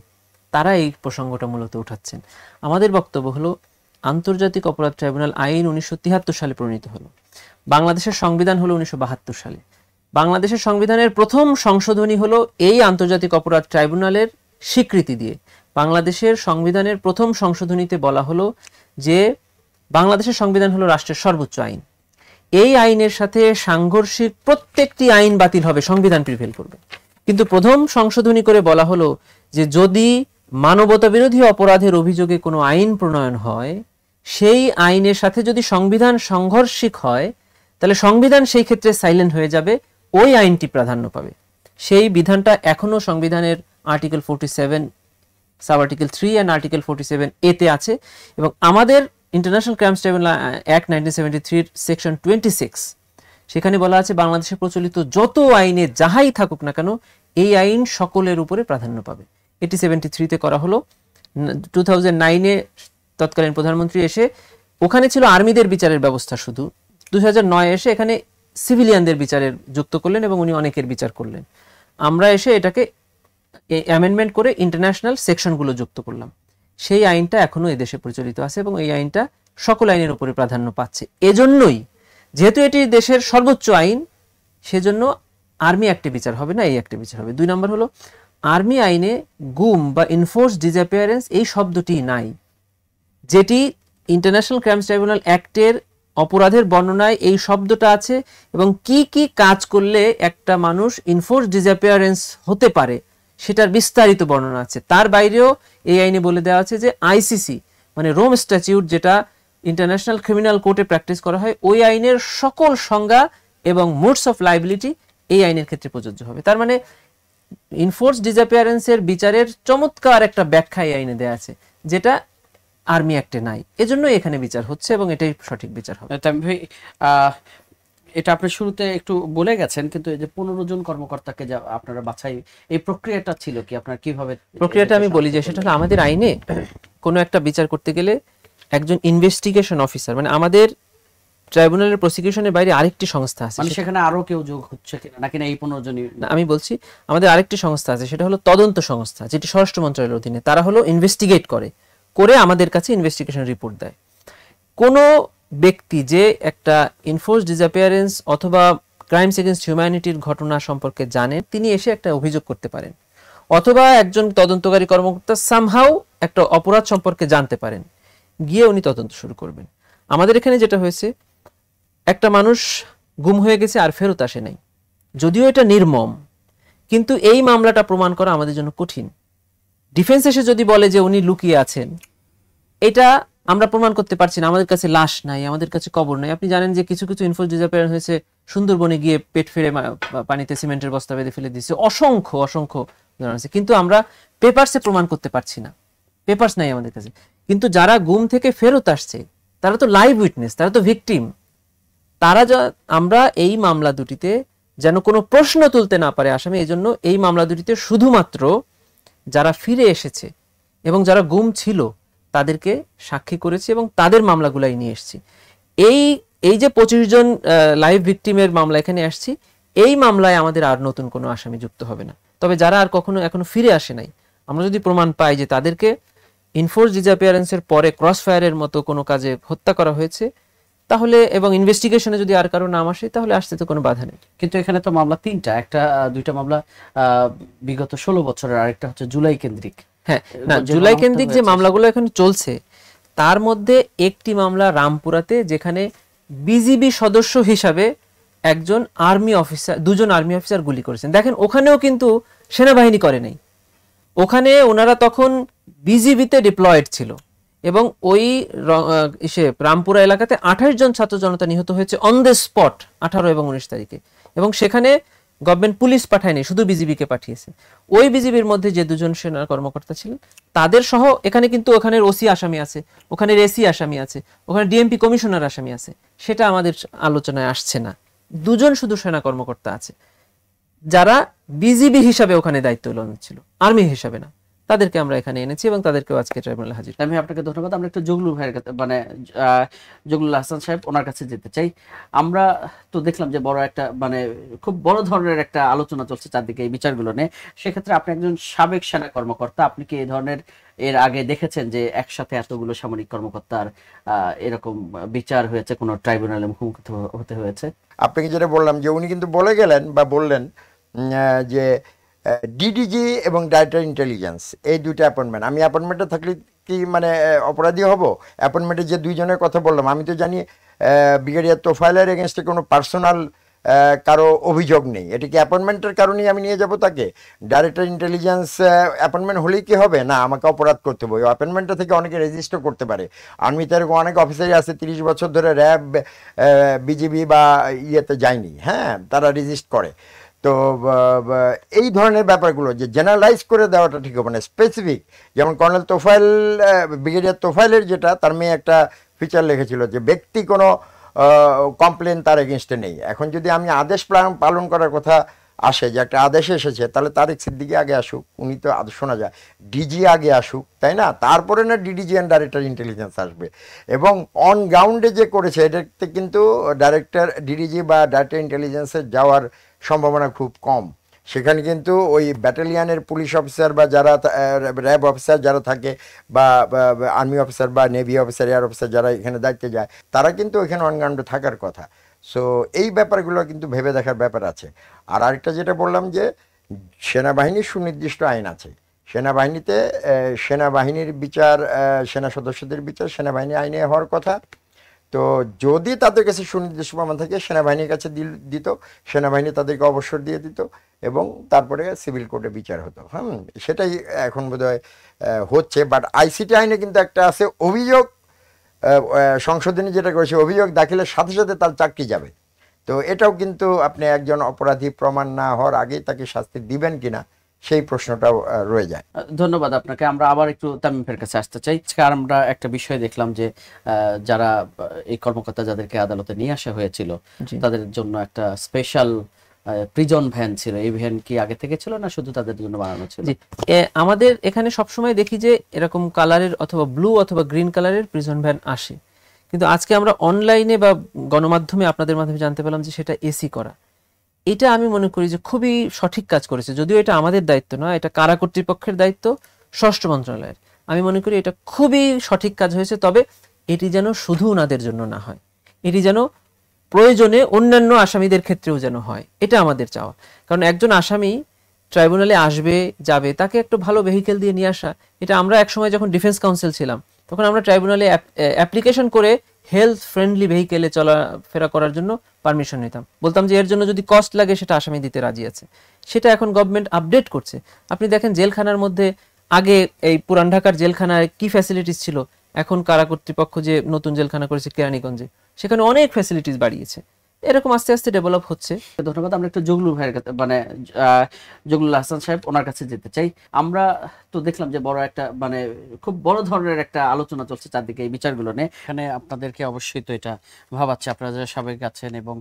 তারা এই প্রসঙ্গটা মূলত উঠাচ্ছেন। আমাদের বক্তব্য হলো, আন্তর্জাতিক অপরাধ ট্রাইব্যুনাল আইন 1973 সালে প্রণীত হলো, বাংলাদেশের সংবিধান হলো 1972 সালে। বাংলাদেশের সংবিধানের প্রথম সংশোধনী হলো এই আন্তর্জাতিক অপরাধ ট্রাইব্যুনালের স্বীকৃতি দিয়ে। বাংলাদেশের সংবিধানের প্রথম সংশোধনীতে বলা হলো যে বাংলাদেশের সংবিধান হলো রাষ্ট্রের সর্বোচ্চ আইন। এই আইনের সাথে সাংঘর্ষিক প্রত্যেকটি আইন বাতিল হবে, সংবিধান প্রিভেল করবে। কিন্তু প্রথম সংশোধনী করে বলা হলো যে যদি মানবতা বিরোধী অপরাধের অভিযোগে কোনো আইন প্রণয়ন হয়, সেই আইনের সাথে যদি সংবিধান সংঘর্ষিক হয়, তাহলে সংবিধান সেই ক্ষেত্রে সাইলেন্ট হয়ে যাবে, ওই আইনটি প্রাধান্য পাবে। সেই বিধানটা এখনো সংবিধানের article 47, sub article 3 and article 47 এতে আছে। এবং আমাদের international crimes tribunal act 1973 section 26, সেখানে বলা আছে বাংলাদেশে প্রচলিত যত আইনে যাহাই থাকুক না কেন এই আইন সকলের উপরে প্রাধান্য পাবে। এটি 73-তে করা হলো। 2009-এ তৎকালীন প্রধানমন্ত্রী এসে, ওখানে ছিল আর্মিদের বিচারের ব্যবস্থা শুধু, 2009 এসে এখানে সিভিলিয়ানদের বিচারের যুক্ত করলেন এবং উনি অনেকের বিচার করলেন। আমরা এসে এটাকে অ্যামেন্ডমেন্ট করে ইন্টারন্যাশনাল সেকশনগুলো যুক্ত করলাম। সেই আইনটা এখনো এদেশে প্রচলিত আছে এবং এই আইনটা সকল আইনের উপরে প্রাধান্য পাচ্ছে। এজন্যই, যেহেতু এটি দেশের সর্বোচ্চ আইন, সেজন্য আর্মি অ্যাক্টে বিচার হবে না, এই অ্যাক্টে বিচার হবে। 2 নম্বর হলো আর্মি আইনে গুম বা ইনফোর্স ডিসঅ্যাপিয়ারেন্স এই শব্দটি নাই, যেটি ইন্টারন্যাশনাল ক্রাইমস ট্রাইব্যুনাল অ্যাক্টের অপরাধের বর্ণনায় এই শব্দটা আছে এবং কি কি কাজ করলে একটা মানুষ ইনফোর্স ডিসঅ্যাপিয়ারেন্স হতে পারে সেটার বিস্তারিত বর্ণনা আছে। তার বাইরেও এই আইনে বলে দেওয়া আছে যে আইসিসি মানে রোম স্ট্যাটিউট, যেটা ইন্টারন্যাশনাল ক্রিমিনাল কোর্টে প্র্যাকটিস করা হয়, ওই আইনের সকল সংজ্ঞা এবং মোডস অফ লাইবিলিটি এই আইনের ক্ষেত্রে প্রযোজ্য হবে। তার মানে ইনফোর্স ডিসঅ্যাপিয়ারেন্সের বিচারের চমৎকার একটা ব্যাখ্যা এই আইনে দেওয়া আছে, যেটা আর্মি অ্যাক্টে নাই। এজন্য এখানে বিচার হচ্ছে এবং এটাই সঠিক বিচার হবে। এটা আপনি শুরুতে একটু বলে গেছেন, কিন্তু এই যে 15 জন কর্মকর্তাকে যা আপনারা বাছাই, এই প্রক্রিয়াটা ছিল কি, আপনারা কিভাবে? প্রক্রিয়াটা আমি বলি যে সেটা হলো আমাদের আইনে কোনো একটা বিচার করতে গেলে একজন ইনভেস্টিগেশন অফিসার, মানে আমাদের ট্রাইব্যুনালের প্রসিকিউশনের বাইরে আরেকটি সংস্থা আছে, মানে সেখানে আরো কেউ যোগ হচ্ছে কিনা নাকি না এই 15 জনই? আমি বলছি আমাদের আরেকটি সংস্থা আছে, সেটা হলো তদন্ত সংস্থা, যেটি স্বরাষ্ট্র মন্ত্রণালয়ের অধীনে। তারা হলো ইনভেস্টিগেট করে আমাদের কাছে ইনভেস্টিগেশন রিপোর্ট দেয়। কোনো ব্যক্তি যে একটা ইনফোর্স ডিসঅ্যাপিয়ারেন্স অথবা ক্রাইমস এগেইনস্ট হিউম্যানিটির ঘটনা সম্পর্কে জানেন, তিনি এসে একটা অভিযোগ করতে পারেন, অথবা একজন তদন্তকারী কর্মকর্তা সামহাউ একটা অপরাধ সম্পর্কে জানতে পারেন, গিয়ে উনি তদন্ত শুরু করবেন। আমাদের এখানে যেটা হয়েছে, একটা মানুষ গুম হয়ে গেছে আর ফেরত আসে নাই, যদিও এটা নির্মম, কিন্তু এই মামলাটা প্রমাণ করা আমাদের জন্য কঠিন। ডিফেন্স এসে যদি বলে যে উনি লুকিয়ে আছেন, এটা আমরা প্রমাণ করতে পারছি না, আমাদের কাছে লাশ নাই, আমাদের কাছে কবর নাই। আপনি জানেন যে কিছু কিছু ইনফোর্স ডিসঅ্যাপিয়ারেন্স হয়েছে সুন্দরবনে গিয়ে পেট ফেরে পানিতে সিমেন্টের বস্তা বেঁধে ফেলে দিয়েছে, অসংখ্য অসংখ্য উদাহরণ আছে, কিন্তু আমরা পেপারসে প্রমাণ করতে পারছি না, পেপারস নাই আমাদের কাছে। কিন্তু যারা গুম থেকে ফেরত আসছে তারা তো লাইভ উইটনেস, তারা তো ভিকটিম। আমরা এই মামলা দুটিতে যেন কোনো প্রশ্ন তুলতে না পারে আসামি, এই জন্য এই মামলা দুটিতে শুধুমাত্র যারা ফিরে এসেছে এবং যারা গুম ছিল তাদেরকে সাক্ষী করেছি এবং তাদের মামলাগুলাই নিয়ে এসেছি। এই যে 25 জন লাইভ ভিকটিমের মামলা এখানে আসছি, এই মামলায় আমাদের আর নতুন কোনো আসামি যুক্ত হবে না। তবে যারা আর এখনো ফিরে আসে নাই, আমরা যদি প্রমাণ পাই যে তাদেরকে ইনফোর্স ডিসঅ্যাপিয়ারেন্সের পরে ক্রস ফায়ারের মতো কোনো কাজে হত্যা করা হয়েছে, তাহলে এবং ইনভেস্টিগেশনে যদি আর কারো নাম আসে, তাহলে আসতে তো কোনো বাধা নেই। কিন্তু এখানে তো মামলা 3টা, দুইটা মামলা বিগত 16 বছরের, আরেকটা হচ্ছে জুলাই কেন্দ্রিক। হ্যাঁ, না, জুলাই কেন্দ্রিক যে মামলাগুলো এখন চলছে, তার মধ্যে একটি মামলা রামপুরাতে, যেখানে বিজিবি সদস্য হিসাবে একজন আর্মি অফিসার, 2 জন আর্মি অফিসার গুলি করেছেন। দেখেন, ওখানেও কিন্তু সেনাবাহিনী করে নাই, ওখানে ওনারা তখন বিজিবিতে ডিপ্লয়েড ছিল এবং ওই রামপুরা এলাকাতে 28 জন ছাত্র জনতা নিহত হয়েছে অন দ্য স্পট 18 এবং 19 তারিখে, এবং সেখানে গভর্নমেন্ট পুলিশ পাঠায়নি, শুধু বিজিবিকে পাঠিয়েছে। ওই বিজিবির মধ্যে যে 2 জন সেনা কর্মকর্তা ছিলেন তাদের সহ এখানে কিন্তু ওখানের ওসি আসামি আছে, ওখানের এসি আসামি আছে, ওখানে ডিএমপি কমিশনার আসামি আছে, সেটা আমাদের আলোচনায় আসছে না। 2 জন শুধু সেনা কর্মকর্তা আছে যারা বিজিবি হিসাবে ওখানে দায়িত্ব পালন ছিল, আর্মি হিসাবে না। তাদেরকে আমরা এখানে এনেছি এবং তাদেরকেও আজকে ট্রাইব্যুনালে হাজির। আমি আপনাকে ধন্যবাদ। আমরা একটু জগলুল ভাইয়ের কাছে, মানে জগলুল হাসান সাহেব, ওনার কাছে যেতে চাই। আমরা তো দেখলাম যে বড় একটা, মানে খুব বড় ধরনের একটা আলোচনা চলছে চারদিকে এই বিচারগুলো নিয়ে। সেক্ষেত্রে আপনি একজন সাবেক সেনা কর্মকর্তা, আপনি কি এই ধরনের এর আগে দেখেছেন যে একসাথে এতগুলো সামরিক কর্মকর্তার এরকম বিচার হয়েছে, কোনো ট্রাইব্যুনালে মুখোমুখি হতে হয়েছে? আপনাকে যেটা বললাম যে উনি কিন্তু বলে গেলেন বা বললেন যে ডিডিজি এবং ডাইরেক্টর ইন্টেলিজেন্স এই দুইটা অ্যাপয়েন্টমেন্ট, আমি অ্যাপয়েন্টমেন্টে থাকলে কি মানে অপরাধী হব? অ্যাপয়েন্টমেন্টে যে দুইজনের কথা বললাম, আমি তো জানি ব্রিগেডিয়ার তোফায়েলের এগেনস্টে কোনো পার্সোনাল কারো অভিযোগ নেই, এটা কি অ্যাপয়েন্টমেন্টের কারণেই আমি নিয়ে যাব তাকে? ডাইরেক্টর ইন্টেলিজেন্স অ্যাপয়েন্টমেন্ট হলেই কি হবে? না, আমাকে অপরাধ করতে হবে। ওই অ্যাপয়েন্টমেন্টটা থেকে অনেকে রেজিস্টার করতে পারে। আর্মিতে এরকম অনেক অফিসারই আছে 30 বছর ধরে র্যাব, বিজিবি বা ইয়েতে যায়নি, হ্যাঁ, তারা রেজিস্ট করে। তো এই ধরনের ব্যাপারগুলো যে জেনারেলাইজ করে দেওয়াটা ঠিক হবে না, স্পেসিফিক। যেমন কর্নেল তোফায়েল, ব্রিগেডিয়ার তোফায়েলের যেটা, তার মেয়ে একটা ফিচার লিখেছিল যে ব্যক্তি কোনো কমপ্লেন তার এগেনস্টে নেই। এখন যদি আমি আদেশ পালন করার কথা আসে, যে একটা আদেশ এসেছে, তাহলে তারেক সিদ্দিকী আগে আসুক, উনি তো আদেশ শোনা যায়, ডিজি আগে আসুক, তাই না? তারপরে না ডিডিজি অ্যান্ড ডাইরেক্টর ইন্টেলিজেন্স আসবে। এবং অন গ্রাউন্ডে যে করেছে এটাতে কিন্তু ডাইরেক্টর, ডিডিজি বা ডাইরেক্টর ইন্টেলিজেন্সের যাওয়ার সম্ভাবনা খুব কম। সেখানে কিন্তু ওই ব্যাটালিয়ানের পুলিশ অফিসার বা যারা র্যাব অফিসার যারা থাকে, বা আর্মি অফিসার বা নেভি অফিসার, এয়ার অফিসার যারা এখানে দায়িত্বে যায়, তারা কিন্তু ওইখানে অনগ্রাউন্ডে থাকার কথা। সো এই ব্যাপারগুলো কিন্তু ভেবে দেখার ব্যাপার আছে। আর আরেকটা যেটা বললাম যে সেনাবাহিনীর সুনির্দিষ্ট আইন আছে। সেনাবাহিনীতে সেনাবাহিনীর বিচার, সেনা সদস্যদের বিচার সেনাবাহিনী আইনে হওয়ার কথা। তো যদি তাদের কাছে সুনির্দিষ্ট প্রমাণ থাকে, সেনাবাহিনীর কাছে দিত, সেনাবাহিনী তাদেরকে অবসর দিয়ে দিত, এবং তারপরে সিভিল কোর্টে বিচার হতো। সেটাই এখন বোধহয় হচ্ছে। বাট আইসিটি আইনে কিন্তু একটা আছে, অভিযোগ সংশোধনী যেটা করেছে, অভিযোগ দাখিলের সাথে সাথে তার চাকরি যাবে। তো এটাও কিন্তু আপনি একজন অপরাধী প্রমাণ না হওয়ার আগেই তাকে শাস্তি দিবেন কিনা, সেই প্রশ্নটাও রয়ে যায়। ধন্যবাদ আপনাকে। আমরা আবার একটু তামিমের কাছে আসতে চাই। আমরা একটা বিষয় দেখলাম যে যারা এই কর্মকর্তা যাদেরকে আদালতে নিয়ে আসা হয়েছিল, তাদের জন্য একটা স্পেশাল প্রিজন ভ্যান ছিল। এই ভ্যান কি আগে থেকে ছিল না শুধু তাদের জন্য বানানো ছিল? আমাদের এখানে সবসময় দেখি যে এরকম কালারের অথবা ব্লু অথবা গ্রিন কালারের প্রিজন ভ্যান আসে, কিন্তু আজকে আমরা অনলাইনে বা গণমাধ্যমে আপনাদের মাধ্যমে জানতে পেলাম যে সেটা এসি করা। এটা আমি মনে করি যে খুবই সঠিক কাজ করেছে, যদিও এটা আমাদের দায়িত্ব না, এটা কারা কর্তৃপক্ষের দায়িত্ব, স্বরাষ্ট্র মন্ত্রণালয়ের। আমি মনে করি এটা খুবই সঠিক কাজ হয়েছে। তবে এটি যেন শুধু ওনাদের জন্য না হয়, এটি যেন প্রয়োজনে অন্যান্য আসামিদের ক্ষেত্রেও যেন হয়, এটা আমাদের চাওয়া। কারণ একজন আসামি ট্রাইব্যুনালে আসবে যাবে, তাকে একটু ভালো ভেহিকেল দিয়ে নিয়ে আসা, এটা আমরা একসময় যখন ডিফেন্স কাউন্সিল ছিলাম তখন আমরা ট্রাইব্যুনালে অ্যাপ্লিকেশন করে হেলথ ফ্রেন্ডলি ভেহিকেলে চলাফেরা করার জন্য পারমিশন নিতাম, বলতাম যে এর জন্য যদি কস্ট লাগে সেটা আসামি দিতে রাজি আছে। সেটা এখন গভর্নমেন্ট আপডেট করছে। আপনি দেখেন জেলখানার মধ্যে আগে এই পুরান ঢাকার জেলখানায় কি ফ্যাসিলিটিস ছিল, এখন কারা কর্তৃপক্ষ যে নতুন জেলখানা করেছে কেরানীগঞ্জে, সেখানে অনেক ফ্যাসিলিটিস বাড়িয়েছে। এরকম আস্তে আস্তে ডেভেলপ হচ্ছে। ধন্যবাদ। আমরা একটু জগলুল ভাইয়ের কাছে, মানে জগলুল হাসান সাহেব, ওনার কাছে যেতে চাই। আমরা তো দেখলাম যে বড় একটা, মানে খুব বড় ধরনের একটা আলোচনা চলছে চারদিকে এই বিচারগুলো নিয়ে। এখানে আপনাদেরকে অবশ্যই তো এটা ভাবাচ্ছে, আপনারা যারা সাবেক আছেন এবং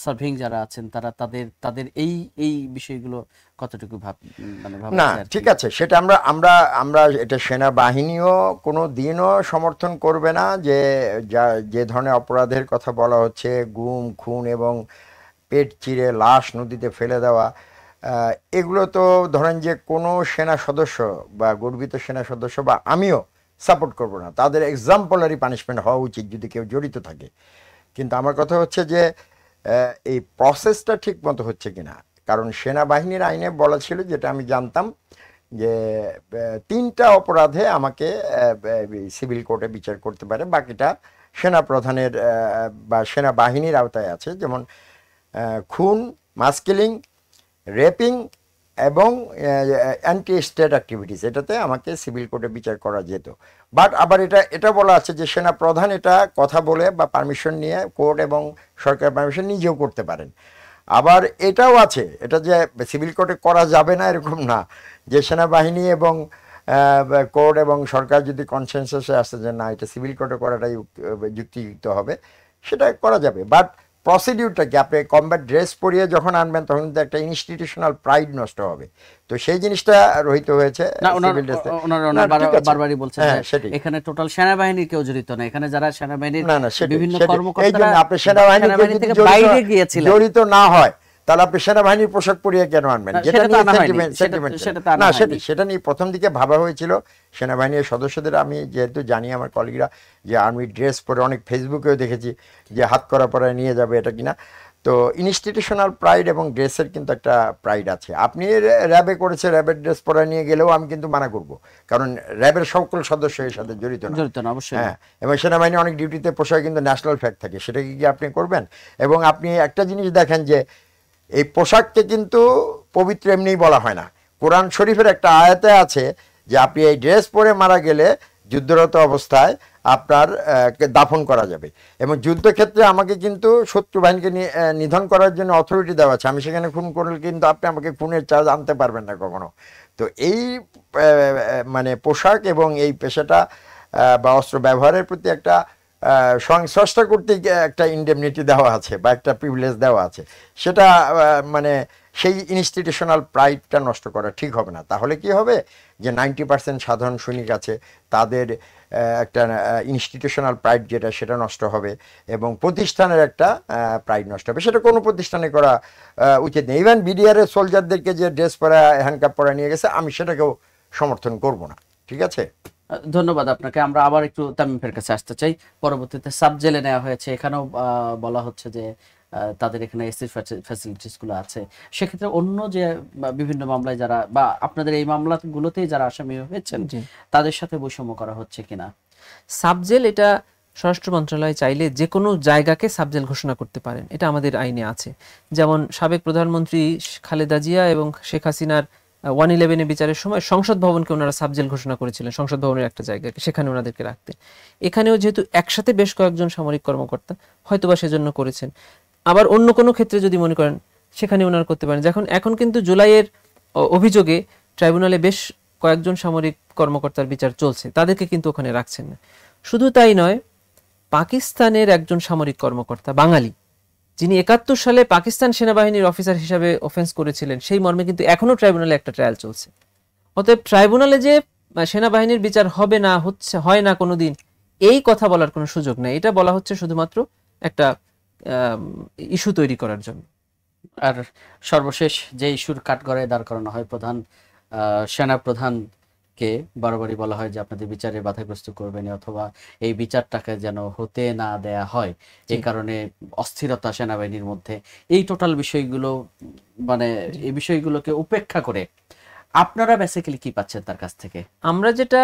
সার্ভিং যারা আছেন, তারা তাদের এই বিষয়গুলো কতটুকু না, ঠিক আছে, সেটা আমরা এটা সেনাবাহিনীও কোনো দিনও সমর্থন করবে না যে ধরনের অপরাধের কথা বলা হচ্ছে, গুম, খুন এবং পেট চিরে লাশ নদীতে ফেলে দেওয়া, এগুলো তো ধরেন যে কোনো সেনা সদস্য বা গর্বিত সেনা সদস্য বা আমিও সাপোর্ট করব না। তাদের এক্সাম্পলারি পানিশমেন্ট হওয়া উচিত যদি কেউ জড়িত থাকে। কিন্তু আমার কথা হচ্ছে যে এই প্রসেসটা ঠিক মতো হচ্ছে কিনা। কারণ সেনাবাহিনীর আইনে বলা ছিল, যেটা আমি জানতাম, যে 3টা অপরাধে আমাকে সিভিল কোর্টে বিচার করতে পারে, বাকিটা সেনা প্রধানের বা সেনাবাহিনীর আওতায় আছে। যেমন খুন, মাস কিলিং, রেপিং এবং অ্যান্টি স্টেট অ্যাক্টিভিটিস, এটাতে আমাকে সিভিল কোর্টে বিচার করা যেত। বাট আবার এটা বলা আছে যে সেনা প্রধান এটা কথা বলে বা পারমিশন নিয়ে কোর্ট এবং সরকার পারমিশন নিজেও করতে পারেন। আবার এটাও আছে, এটা যে সিভিল কোর্টে করা যাবে না এরকম না, যে সেনাবাহিনী এবং কোর্ট এবং সরকার যদি কনসেনসাসে আসে যে না, এটা সিভিল কোর্টে করাটাই যুক্তিযুক্ত হবে, সেটা করা যাবে। বাট প্রসিডিউরটা কি, আপনি কমব্যাট ড্রেস পরিয়ে যখন আনবেন তখন কিন্তু একটা ইনস্টিটিউশনাল প্রাইড নষ্ট হবে। তো সেই জিনিসটা রহিত হয়েছে। বারবারই বলছেন এখানে টোটাল সেনাবাহিনীর কেউ জড়িত না, এখানে যারা সেনাবাহিনীর বিভিন্ন কর্মকর্তা, আপনি সেনাবাহিনী থেকে বাইরে গিয়েছিলেন, জড়িত না হয় তাহলে আপনি সেনাবাহিনীর পোশাক পরিয়ে কেন আনবেন? সেটা নিয়ে প্রথম দিকে ভাবা হয়েছিল সেনাবাহিনীর সদস্যদের। আমি যেহেতু জানি আমার কলিগরা যে আর্মি ড্রেস পরে, অনেক ফেসবুকেও দেখেছি যে হাত করা পরায় নিয়ে যাবে, এটা কিনা। তো ইনস্টিটিউশনাল প্রাইড এবং ড্রেসের কিন্তু একটা প্রাইড আছে। আপনি র্যাবে করেছে, র্যাবের ড্রেস পরে নিয়ে গেলেও আমি কিন্তু মানা করব, কারণ র্যাবের সকল সদস্য এর সাথে জড়িত না অবশ্যই। হ্যাঁ, এবং সেনাবাহিনী অনেক ডিউটিতে পোশাক কিন্তু ন্যাশনাল ফ্ল্যাগ থাকে, সেটা কি আপনি করবেন? এবং আপনি একটা জিনিস দেখেন যে এই পোশাককে কিন্তু পবিত্র এমনিই বলা হয় না। কোরআন শরীফের একটা আয়াতে আছে যে আপনি এই ড্রেস পরে মারা গেলে যুদ্ধরত অবস্থায় আপনার দাফন করা যাবে। এবং যুদ্ধক্ষেত্রে আমাকে কিন্তু শত্রু বাহিনীকে নিধন করার জন্য অথরিটি দেওয়া আছে। আমি সেখানে খুন করলে কিন্তু আপনি আমাকে খুনের চার্জ আনতে পারবেন না কখনো। তো এই মানে পোশাক এবং এই পেশাটা বা অস্ত্র ব্যবহারের প্রতি একটা সংশ্লিষ্ট করতে একটা ইন্ডেমনিটি দেওয়া আছে বা একটা প্রিভিলেজ দেওয়া আছে, সেটা মানে সেই ইনস্টিটিউশনাল প্রাইডটা নষ্ট করা ঠিক হবে না। তাহলে কি হবে যে 90% সাধারণ সৈনিক আছে, তাদের একটা ইনস্টিটিউশনাল প্রাইড যেটা, সেটা নষ্ট হবে এবং প্রতিষ্ঠানের একটা প্রাইড নষ্ট হবে। সেটা কোনো প্রতিষ্ঠানে করা উচিত নেই। ইভেন বিডিআরের সোলজারদেরকে যে ড্রেস পরা, হ্যান্ডকাপ পরা নিয়ে গেছে, আমি সেটাকেও সমর্থন করব না। ঠিক আছে, ধন্যবাদ আপনাকে। আমরা আবার একটু তামিমের কাছে আসতে চাই। পরবর্তীতে সাব জেলে নেওয়া হয়েছে, এখানেও বলা হচ্ছে যে তাদের এখানে এসি ফ্যাসিলিটিস গুলো আছে। সেক্ষেত্রে অন্য যে বিভিন্ন মামলায় যারা বা আপনাদের এই মামলাগুলোতেই যারা আসামি হয়েছেন তাদের সাথে বৈষম্য করা হচ্ছে কিনা? সাবজেল, এটা স্বরাষ্ট্র মন্ত্রণালয় চাইলে যে কোনো জায়গাকে সাবজেল ঘোষণা করতে পারেন, এটা আমাদের আইনে আছে। যেমন সাবেক প্রধানমন্ত্রী খালেদা জিয়া এবং শেখ হাসিনার 111 বিচারের সময় সংসদ ভবনকে ওনারা সাবজেল ঘোষণা করেছিলেন, সংসদ ভবনের একটা জায়গাকে, সেখানে ওনাদেরকে রাখতেন। এখানেও যেহেতু একসাথে বেশ কয়েকজন সামরিক কর্মকর্তা, হয়তোবা সেজন্য করেছেন। আবার অন্য কোনো ক্ষেত্রে যদি মনে করেন সেখানে ওনারা করতে পারেন। এখন কিন্তু জুলাইয়ের অভিযোগে ট্রাইব্যুনালে বেশ কয়েকজন সামরিক কর্মকর্তার বিচার চলছে, তাদেরকে কিন্তু ওখানে রাখছেন না। শুধু তাই নয়, পাকিস্তানের একজন সামরিক কর্মকর্তা বাঙালি, যিনি 71 সালে পাকিস্তান সেনাবাহিনীর অফিসার হিসাবে অফেন্স করেছিলেন, সেই মর্মে কিন্তু এখনো ট্রাইব্যুনালে একটা ট্রায়াল চলছে। অতএব ট্রাইব্যুনালে যে সেনাবাহিনীর বিচার হবে না, হয় না কোনোদিন, এই কথা বলার কোনো সুযোগ নেই। এটা বলা হচ্ছে শুধুমাত্র একটা ইস্যু তৈরি করার জন্য। আর সর্বশেষ যে ইস্যুর কাঠগড়ায় দাঁড় করানো হয় প্রধান সেনা প্রধানকে, বারবারই বলা হয় যে আপনাদের বিচারে বাধাগ্রস্ত করবেন, অথবা এই বিচারটাকে যেন হতে না দেয়া হয়, এই কারণে অস্থিরতা সেনাবাহিনীর মধ্যে। এই টোটাল বিষয়গুলো, মানে এই বিষয়গুলোকে উপেক্ষা করে আপনারা বেসিক্যালি কি পাচ্ছেন তার কাছ থেকে? আমরা যেটা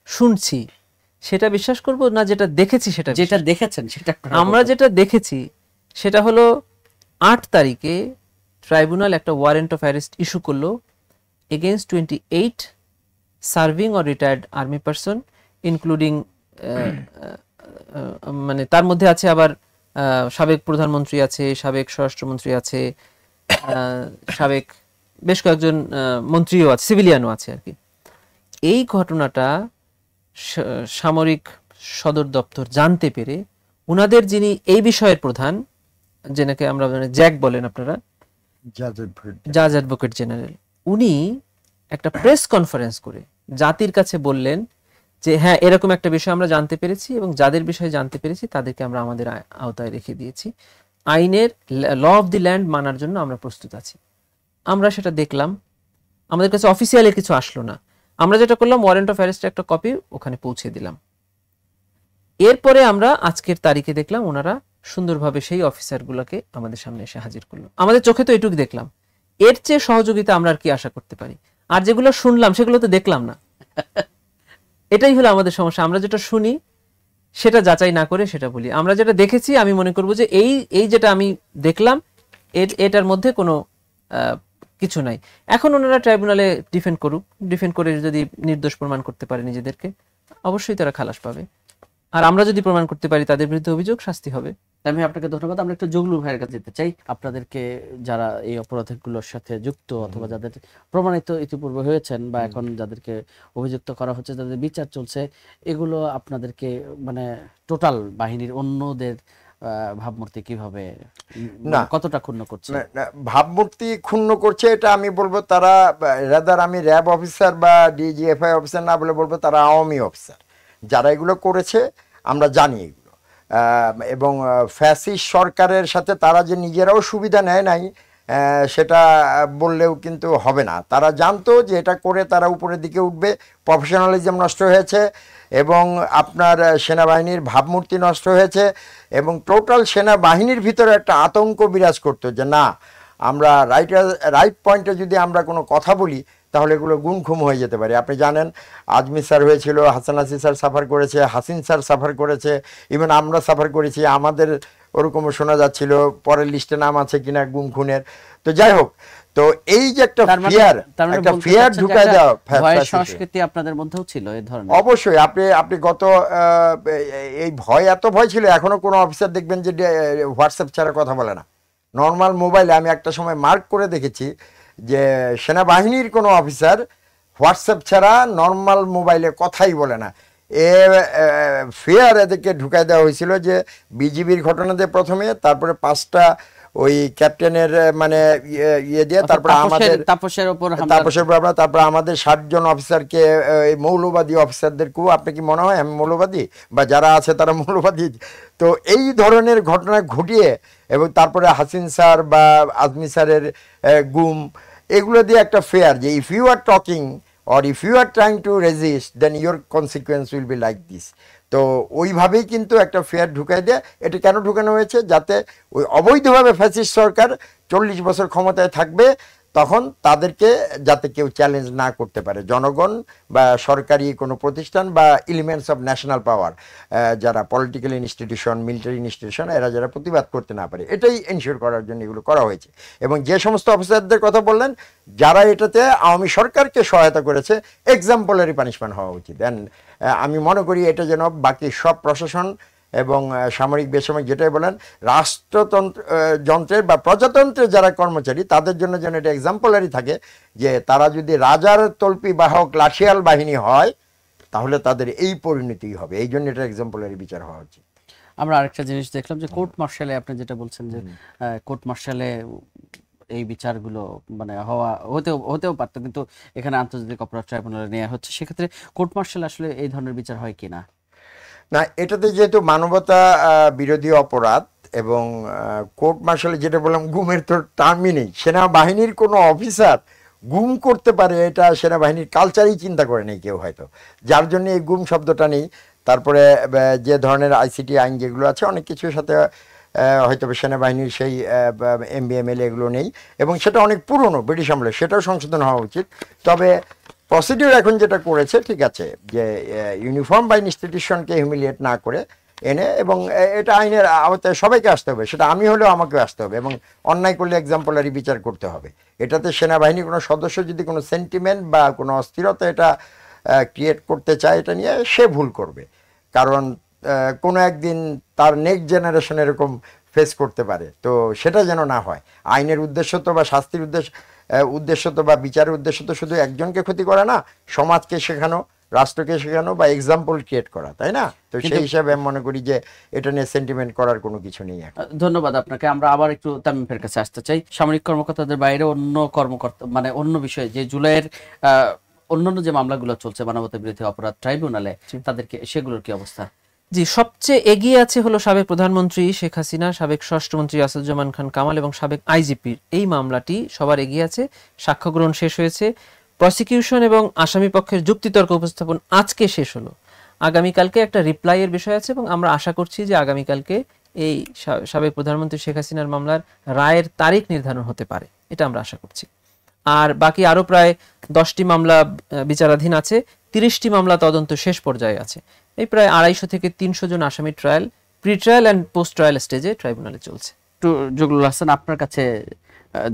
শুনছি সেটা বিশ্বাস করব না, যেটা দেখেছি সেটা, যেটা দেখেছেন সেটা আমরা যেটা দেখেছি সেটা হলো 8 তারিখে ট্রাইব্যুনাল একটা ওয়ারেন্ট অফ অ্যারেস্ট ইস্যু করলো against 28 serving or retired army person, including মানে তার মধ্যে আছে আবার সাবেক প্রধানমন্ত্রী আছে, সাবেক স্বরাষ্ট্রমন্ত্রী আছে, সাবেক বেশ কয়েকজন মন্ত্রীও আছে, সিভিলিয়ানও আছে আর কি। এই ঘটনাটা সামরিক সদর দপ্তর জানতে পেরে উনাদের যিনি এই বিষয়ের প্রধান, যেনাকে আমরা জ্যাক বলেন আপনারা, জাজ অ্যাডভোকেট জেনারেল, উনি একটা প্রেস কনফারেন্স করে জাতির কাছে বললেন যে হ্যাঁ, এরকম একটা বিষয় আমরা জানতে পেরেছি এবং যাদের বিষয়ে জানতে পেরেছি তাদেরকে আমরা আমাদের আওতায় রেখে দিয়েছি। আইনের ল অফ দি ল্যান্ড মানার জন্য আমরা প্রস্তুত আছি। আমরা সেটা দেখলাম, আমাদের কাছে অফিসিয়ালি কিছু আসলো না। আমরা যেটা করলাম, ওয়ারেন্ট অফ অ্যারেস্টের একটা কপি ওখানে পৌঁছে দিলাম। এরপরে আমরা আজকের তারিখে দেখলাম ওনারা সুন্দরভাবে সেই অফিসারগুলোকে আমাদের সামনে এসে হাজির করলো। আমাদের চোখে তো এটুকু দেখলাম, এর চেয়ে সহযোগিতা আমরা আর কি আশা করতে পারি? আর যেগুলো শুনলাম সেগুলো তো দেখলাম না। এটাই হলো আমাদের সমস্যা, আমরা যেটা শুনি সেটা যাচাই না করে সেটা বলি। আমরা যেটা দেখেছি আমি মনে করব যে এই যেটা আমি দেখলাম এটার মধ্যে কোনো কিছু নাই। এখন ওনারা ট্রাইব্যুনালে ডিফেন্ড করুক, ডিফেন্ড করে যদি নির্দোষ প্রমাণ করতে পারে নিজেদেরকে, অবশ্যই তারা খালাস পাবে। আর আমরা যদি প্রমাণ করতে পারি তাদের বিরুদ্ধে অভিযোগ, শাস্তি হবে। আমি আপনাকে ধন্যবাদ। আমরা একটু জগলুল ভাইয়ের কাছে যেতে চাই। আপনাদেরকে যারা এই অপরাধগুলোর সাথে যুক্ত অথবা যাদের প্রমাণিত ইতিপূর্বে হয়েছেন বা এখন যাদেরকে অভিযুক্ত করা হচ্ছে, যাদের বিচার চলছে, এগুলো আপনাদেরকে মানে টোটাল বাহিনীর অন্যদের ভাবমূর্তি কিভাবে না কতটা ক্ষুণ্ণ করছে? ভাবমূর্তি ক্ষুণ্ণ করছে এটা আমি বলবো তারা, রাদার আমি র্যাব অফিসার বা ডিজিএফআই অফিসার না বলে বলবো তারা আওয়ামী অফিসার যারা এগুলো করেছে। আমরা জানি এগুলো, এবং ফ্যাসিস্ট সরকারের সাথে তারা যে নিজেরাও সুবিধা নেয় নাই সেটা বললেও কিন্তু হবে না। তারা জানতো যে এটা করে তারা উপরের দিকে উঠবে, প্রফেশনালিজম নষ্ট হয়েছে এবং আপনার সেনাবাহিনীর ভাবমূর্তি নষ্ট হয়েছে এবং টোটাল সেনাবাহিনীর ভিতরে একটা আতঙ্ক বিরাজ করতো যে না, আমরা রাইট পয়েন্টে যদি আমরা কোনো কথা বলি তাহলে এগুলো গুমখুম হয়ে যেতে পারে। আপনি জানেন আজমি স্যার হয়েছিল, হাসান আসি স্যার সাফার করেছে, হাসিন স্যার সাফার করেছে, ইভেন আমরা সাফার করেছি, আমাদের ওরকমও শোনা যাচ্ছিল পরের লিস্টে নাম আছে কিনা গুম খুনের। তো যাই হোক, তো এই যে একটা ফিয়ার ঢুকায় দেওয়া ভয়ের সংস্কৃতি আপনাদের মধ্যেও ছিল এই ধরনের। অবশ্যই আপনি গত এই এত ভয় ছিল, এখনো কোনো অফিসার দেখবেন যে হোয়াটসঅ্যাপ ছাড়া কথা বলে না। নর্মাল মোবাইলে আমি একটা সময় মার্ক করে দেখেছি যে সেনাবাহিনীর কোনো অফিসার হোয়াটসঅ্যাপ ছাড়া নর্মাল মোবাইলে কথাই বলে না। ফেয়ার এদেরকে ঢুকাই দেওয়া হয়েছিল যে বিজিবির ঘটনাতে প্রথমে, তারপরে 5টা ওই ক্যাপ্টেনের মানে ইয়ে দিয়ে, তারপরে আমাদের তাপসের উপর তারপরে আমাদের 60 জন অফিসারকে মৌলবাদী অফিসারদেরকেও, আপনি কি মনে হয় আমি মৌলবাদী বা যারা আছে তারা মৌলবাদী? তো এই ধরনের ঘটনা ঘটিয়ে এবং তারপরে হাসিন স্যার বা আজমি স্যারের গুম, এগুলো দিয়ে একটা ফেয়ার যে if you are talking or if you are trying to resist then your consequence will be like this। তো ওইভাবেই কিন্তু একটা ফেয়ার ঢুকাই দেয়। এটা কেন ঢুকানো হয়েছে? যাতে ওই অবৈধভাবে ফ্যাসিস্ট সরকার 40 বছর ক্ষমতায় থাকবে, তখন তাদেরকে যাতে কেউ চ্যালেঞ্জ না করতে পারে, জনগণ বা সরকারি কোনো প্রতিষ্ঠান বা এলিমেন্টস অফ ন্যাশনাল পাওয়ার, যারা পলিটিক্যাল ইনস্টিটিউশন, মিলিটারি ইনস্টিটিউশন, এরা যারা প্রতিবাদ করতে না পারে, এটাই এনশিওর করার জন্য এগুলো করা হয়েছে। এবং যে সমস্ত অফিসারদের কথা বললেন যারা এটাতে আওয়ামী সরকারকে সহায়তা করেছে, এক্সাম্পলারি পানিশমেন্ট হওয়া উচিত। অ্যান্ড আমি মনে করি এটা যেন বাকি সব প্রশাসন এবং সামরিক বেসামরিক যেটাই বলেন যন্ত্রের বা প্রজাতন্ত্রের যারা কর্মচারী, তাদের জন্য যেন এটা এক্সাম্পলারি থাকে যে তারা যদি রাজার তল্পি বাহক লাঠিয়াল বাহিনী হয় তাহলে তাদের এই পরিণতি হবে। এই জন্য এটা এক্সাম্পলারি বিচার হওয়া উচিত। আমরা আরেকটা জিনিস দেখলাম যে কোর্ট মার্শালে, আপনি যেটা বলছেন যে কোর্ট মার্শালে এই বিচারগুলো মানে হতেও পারতো, কিন্তু এখানে আন্তর্জাতিক অপরাধ ট্রাইব্যুনালে নেওয়া হচ্ছে, সেক্ষেত্রে কোর্ট মার্শালে আসলে এই ধরনের বিচার হয় কিনা? না, এটাতে যেহেতু মানবতা বিরোধী অপরাধ এবং কোর্ট মার্শালে যেটা বললাম গুমের তো টার্মই নেই। সেনাবাহিনীর কোনো অফিসার গুম করতে পারে এটা সেনাবাহিনীর কালচারই চিন্তা করে নেই কেউ হয়তো, যার জন্য এই গুম শব্দটা নেই। তারপরে যে ধরনের আইসিটি আইন যেগুলো আছে অনেক কিছুর সাথে হয়তো সেনাবাহিনীর সেই MBML এগুলো নেই এবং সেটা অনেক পুরনো ব্রিটিশ আমলে, সেটাও সংশোধন হওয়া উচিত। তবে প্রসিডিউর এখন যেটা করেছে ঠিক আছে যে ইউনিফর্ম বা ইনস্টিটিউশনকে হিউমিলিয়েট না করে এনে, এবং এটা আইনের আওতায় সবাইকে আসতে হবে, সেটা আমি হলেও আমাকেও আসতে হবে এবং অন্যায় করলে এক্সাম্পলারি বিচার করতে হবে। এটাতে সেনাবাহিনীর কোনো সদস্য যদি কোনো সেন্টিমেন্ট বা কোনো অস্থিরতা এটা ক্রিয়েট করতে চায়, এটা নিয়ে সে ভুল করবে, কারণ কোনো একদিন তার নেক্সট জেনারেশন এরকম ফেস করতে পারে। তো সেটা যেন না হয়। আইনের উদ্দেশ্য তো বা শাস্তির উদ্দেশ্য তো বা বিচারের উদ্দেশ্য তো শুধু একজনকে ক্ষতি করা না, সমাজকে শেখানো, রাষ্ট্রকে শেখানো বা এক্সাম্পল ক্রিয়েট করা, তাই না? তো সেই হিসাবে আমি মনে করি যে এটা নিয়ে সেন্টিমেন্ট করার কোনো কিছু নেই। ধন্যবাদ আপনাকে। আমরা আবার একটু তামিমের কাছে আসতে চাই। সামরিক কর্মকর্তাদের বাইরে অন্য কর্মকর্তা মানে অন্য বিষয়ে যে জুলাইয়ের অন্যান্য যে মামলাগুলো চলছে মানবতা বিরোধী অপরাধ ট্রাইব্যুনালে, তাদেরকে সেগুলোর কি অবস্থা? জি, সবচেয়ে এগিয়ে আছে হলো সাবেক প্রধানমন্ত্রী শেখ হাসিনা, সাবেক স্বরাষ্ট্রমন্ত্রী আসাদুজ্জামান খান কামাল এবং সাবেক আইজিপির এই মামলাটি সবার এগিয়ে আছে। সাক্ষ্য গ্রহণ শেষ হয়েছে, প্রসিকিউশন এবং আসামি পক্ষের যুক্তিতর্ক উপস্থাপন আজকে শেষ হলো। আগামীকালকে একটা রিপ্লাইয়ের বিষয় আছে এবং আমরা আশা করছি যে আগামীকালকে এই সাবেক প্রধানমন্ত্রী শেখ হাসিনার মামলার রায়ের তারিখ নির্ধারণ হতে পারে, এটা আমরা আশা করছি। আর বাকি আরো প্রায় 10টি মামলা বিচারাধীন আছে, 30টি মামলা তদন্ত শেষ পর্যায়ে আছে। এই প্রায় 250 থেকে 300 জন আসামি trial, pre trial and post trial স্টেজে ট্রাইব্যুনালে চলছে। একটু জগলুল হাসান, আপনার কাছে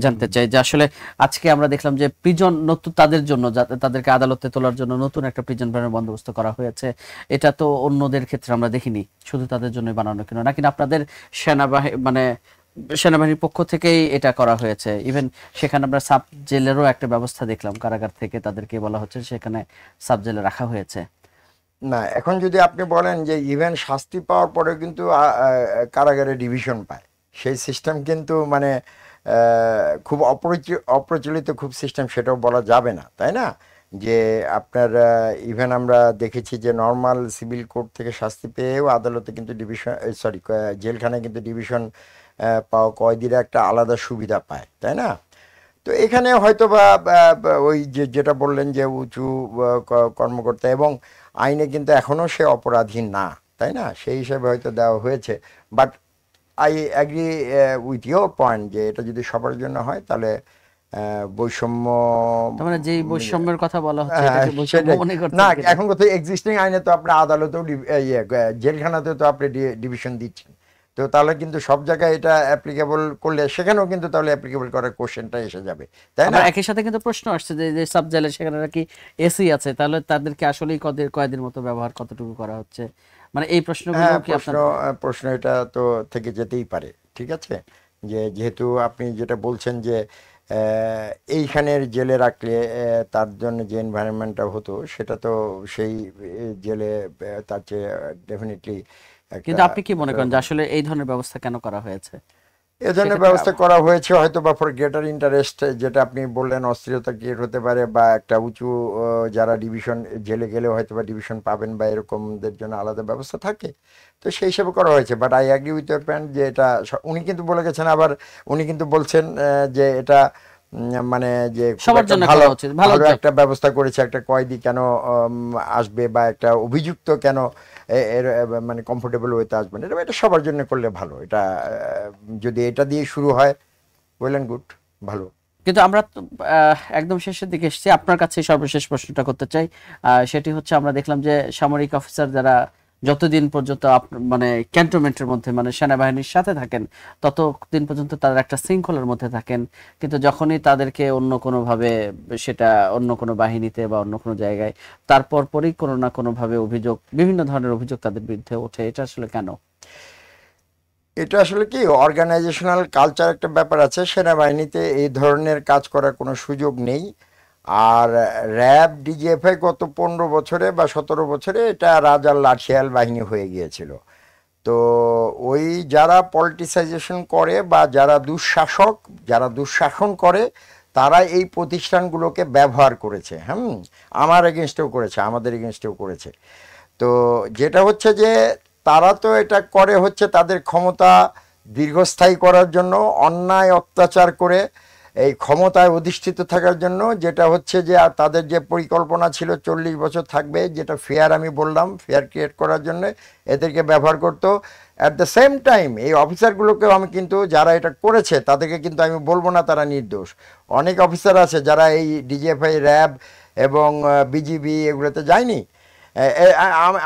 জানতে চাই যে আসলে আজকে আমরা দেখলাম যে প্রিজন নতুন তাদের জন্য, তাদেরকে আদালতে তোলার জন্য নতুন একটা প্রিজন ভ্যানের বন্দোবস্ত করা হয়েছে। এটা তো অন্যদের ক্ষেত্রে আমরা দেখিনি, শুধু তাদের জন্য বানানো কিনা, নাকি আপনাদের সেনাবাহিনীর পক্ষ থেকেই এটা করা হয়েছে। ইভেন সেখানে আমরা সাব জেলেরও একটা ব্যবস্থা দেখলাম, কারাগার থেকে তাদেরকে বলা হচ্ছে সেখানে সাব জেলে রাখা হয়েছে। না, এখন যদি আপনি বলেন যে ইভেন শাস্তি পাওয়ার পরে কিন্তু কারাগারে ডিভিশন পায়, সেই সিস্টেম কিন্তু মানে খুব অপ্রচলিত খুব সিস্টেম, সেটাও বলা যাবে না, তাই না? যে আপনার ইভেন আমরা দেখেছি যে নর্মাল সিভিল কোর্ট থেকে শাস্তি পেয়েও আদালতে কিন্তু ডিভিশন, সরি, জেলখানায় কিন্তু ডিভিশন পাওয়া কয়েদিরা একটা আলাদা সুবিধা পায়, তাই না? তো এখানে হয়তো বা ওই যেটা বললেন যে উঁচু কর্মকর্তা, এবং আইনে কিন্তু এখনও সে অপরাধী না, তাই না? সেই হিসাবে হয়তো দেওয়া হয়েছে। But I agree with your point যে এটা যদি সবার জন্য হয় তাহলে বৈষম্য, মানে যে বৈষম্যের কথা বলা হচ্ছে এটাকে বৈষম্য মনে করতে না। এখন কথা এক্সিস্টিং আইনে তো আপনি আদালতেও জেলখানাতেও তো আপনি ডিভিশন দিচ্ছেন, তো তাহলে কিন্তু সব জায়গায় এটা অ্যাপ্লিকেবল করলে সেখানেও কিন্তু তাহলে অ্যাপ্লিকেবল করার কোশ্চেনটা এসে যাবে, তাই না? একই সাথে কিন্তু প্রশ্ন আসছে যে যে সাব জেলে সেখানে নাকি এসি আছে, তাহলে তাদেরকে আসলেই কয়েদির মতো ব্যবহার কতটুকু করা হচ্ছে, মানে এই প্রশ্নগুলো কি প্রশ্ন এটা তো থেকে যেতেই পারে, ঠিক আছে? যে যেহেতু আপনি যেটা বলছেন যে এইখানের জেলে রাখলে তার জন্য যে এনভায়রনমেন্টটা হতো সেটা তো সেই জেলে তার চেয়ে ডেফিনেটলি। কিন্তু আপনি কি মনে করেন যে আসলে এই ধরনের ব্যবস্থা কেন করা হয়েছে? এ ধরনের ব্যবস্থা করা হয়েছে হয়তো বা ফর গ্রেটার ইন্টারেস্ট, যেটা আপনি বললেন অস্থিরতা ক্রিয়েট হতে পারে, বা একটা উঁচু যারা ডিভিশন জেলে গেলেও হয়তো বা ডিভিশন পাবেন বা এরকমদের জন্য আলাদা ব্যবস্থা থাকে, তো সেই হিসেবে করা হয়েছে। But I agree with your point যে এটা উনি কিন্তু বলে গেছেন, আবার উনি কিন্তু বলছেন যে এটা মানে যে ভালো একটা ব্যবস্থা করেছে, একটা কয়েদি কেন আসবে বা একটা অভিযুক্ত কেন এর মানে কমফোর্টেবল ওয়েতে আসবেন, এটা সবার জন্য করলে ভালো। এটা যদি এটা দিয়ে শুরু হয় ওয়েল অ্যান্ড গুড, ভালো। কিন্তু আমরা একদম শেষের দিকে এসেছি, আপনার কাছে সর্বশেষ প্রশ্নটা করতে চাই। সেটি হচ্ছে আমরা দেখলাম যে সামরিক অফিসার যারা যতদিন পর্যন্ত মানে ক্যান্টনমেন্টের মধ্যে মানে সেনাবাহিনীর সাথে থাকেন ততদিন পর্যন্ত তারা একটা শৃঙ্খলার মধ্যে থাকেন, কিন্তু যখনই তাদেরকে অন্য কোনোভাবে, সেটা অন্য কোনো বাহিনীতে বা অন্য কোনো জায়গায়, তারপর পরই কোনো না কোনোভাবে অভিযোগ, বিভিন্ন ধরনের অভিযোগ তাদের বিরুদ্ধে ওঠে। এটা আসলে কেন? এটা আসলে কি অর্গানাইজেশনাল কালচার একটা ব্যাপার আছে। সেনাবাহিনীতে এই ধরনের কাজ করার কোনো সুযোগ নেই। আর র্যাব ডিজিএফআই গত 15 বছরে বা 17 বছরে এটা রাজার লাঠিয়াল বাহিনী হয়ে গিয়েছিল। তো ওই যারা পলিটিসাইজেশন করে বা যারা দুঃশাসক, যারা দুঃশাসন করে, তারা এই প্রতিষ্ঠানগুলোকে ব্যবহার করেছে। আমার এগেনস্টেও করেছে, আমাদের এগেনস্টেও করেছে। তো যেটা হচ্ছে যে তারা তো এটা করে হচ্ছে তাদের ক্ষমতা দীর্ঘস্থায়ী করার জন্য, অন্যায় অত্যাচার করে এই ক্ষমতায় অধিষ্ঠিত থাকার জন্য, যেটা হচ্ছে যে তাদের যে পরিকল্পনা ছিল 40 বছর থাকবে, যেটা ফেয়ার, আমি বললাম ফেয়ার ক্রিয়েট করার জন্য এদেরকে ব্যবহার করতো। অ্যাট দ্য সেম টাইম এই অফিসারগুলোকেও আমি কিন্তু, যারা এটা করেছে তাদেরকে কিন্তু আমি বলবো না তারা নির্দোষ। অনেক অফিসার আছে যারা এই ডিজিএফআই, র্যাব এবং বিজিবি এগুলোতে যায়নি।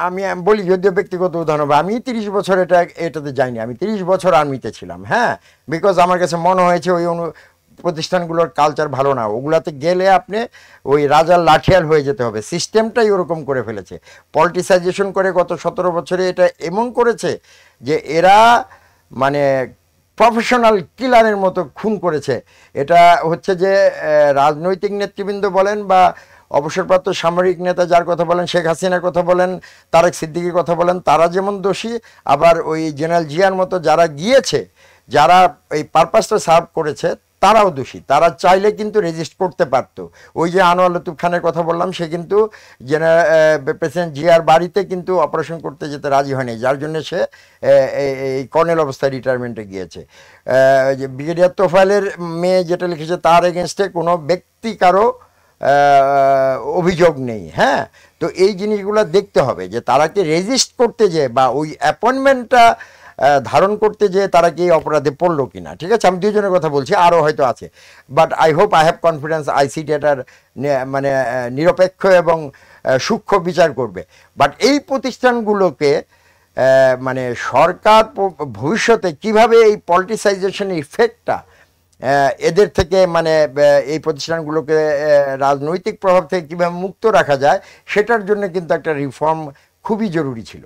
আমি বলি, যদিও ব্যক্তিগত উদাহরণ, আমি 30 বছর এটাতে যাইনি, আমি 30 বছর আর্মিতে ছিলাম। বিকজ আমার কাছে মনে হয়েছে ওই প্রতিষ্ঠানগুলোর কালচার ভালো না। ওগুলাতে গেলে আপনি ওই রাজার লাঠিয়াল হয়ে যেতে হবে, সিস্টেমটাই ওরকম করে ফেলেছে। পলিটিসাইজেশন করে গত 17 বছরে এটা এমন করেছে যে এরা মানে প্রফেশনাল কিলারের মতো খুন করেছে। এটা হচ্ছে যে রাজনৈতিক নেতৃবৃন্দ বলেন বা অবসরপ্রাপ্ত সামরিক নেতা যার কথা বলেন, শেখ হাসিনার কথা বলেন, তারেক সিদ্দিকীর কথা বলেন, তারা যেমন দোষী, আবার ওই জেনারেল জিয়ার মতো যারা গিয়েছে, যারা এই পারপাসটা সার্ভ করেছে, তারাও দোষী। তারা চাইলে কিন্তু রেজিস্ট করতে পারত। ওই যে আনোয়ার লতিফ খানের কথা বললাম, সে কিন্তু প্রেসিডেন্ট জিয়ার বাড়িতে কিন্তু অপারেশন করতে যেতে রাজি হয়নি, যার জন্য সে এই কর্নেল অবস্থায় রিটায়ারমেন্টে গিয়েছে। ব্রিগেডিয়ার তোফায়েলের মেয়ে যেটা লিখেছে, তার এগেনস্টে কোনো ব্যক্তি কারো অভিযোগ নেই। তো এই জিনিসগুলো দেখতে হবে যে তারা কি রেজিস্ট করতে যে বা ওই অ্যাপয়েন্টমেন্টটা ধারণ করতে যে তারা কি অপরাধে পড়লো কিনা। ঠিক আছে, আমি দুজনের কথা বলছি, আরও হয়তো আছে। But I hope, I have confidence ICT এটার মানে নিরপেক্ষ এবং সূক্ষ্ম বিচার করবে। বাট এই প্রতিষ্ঠানগুলোকে মানে সরকার ভবিষ্যতে কিভাবে এই পলিটিসাইজেশনের ইফেক্টটা এদের থেকে, মানে এই প্রতিষ্ঠানগুলোকে রাজনৈতিক প্রভাব থেকে কীভাবে মুক্ত রাখা যায়, সেটার জন্য কিন্তু একটা রিফর্ম খুবই জরুরি ছিল।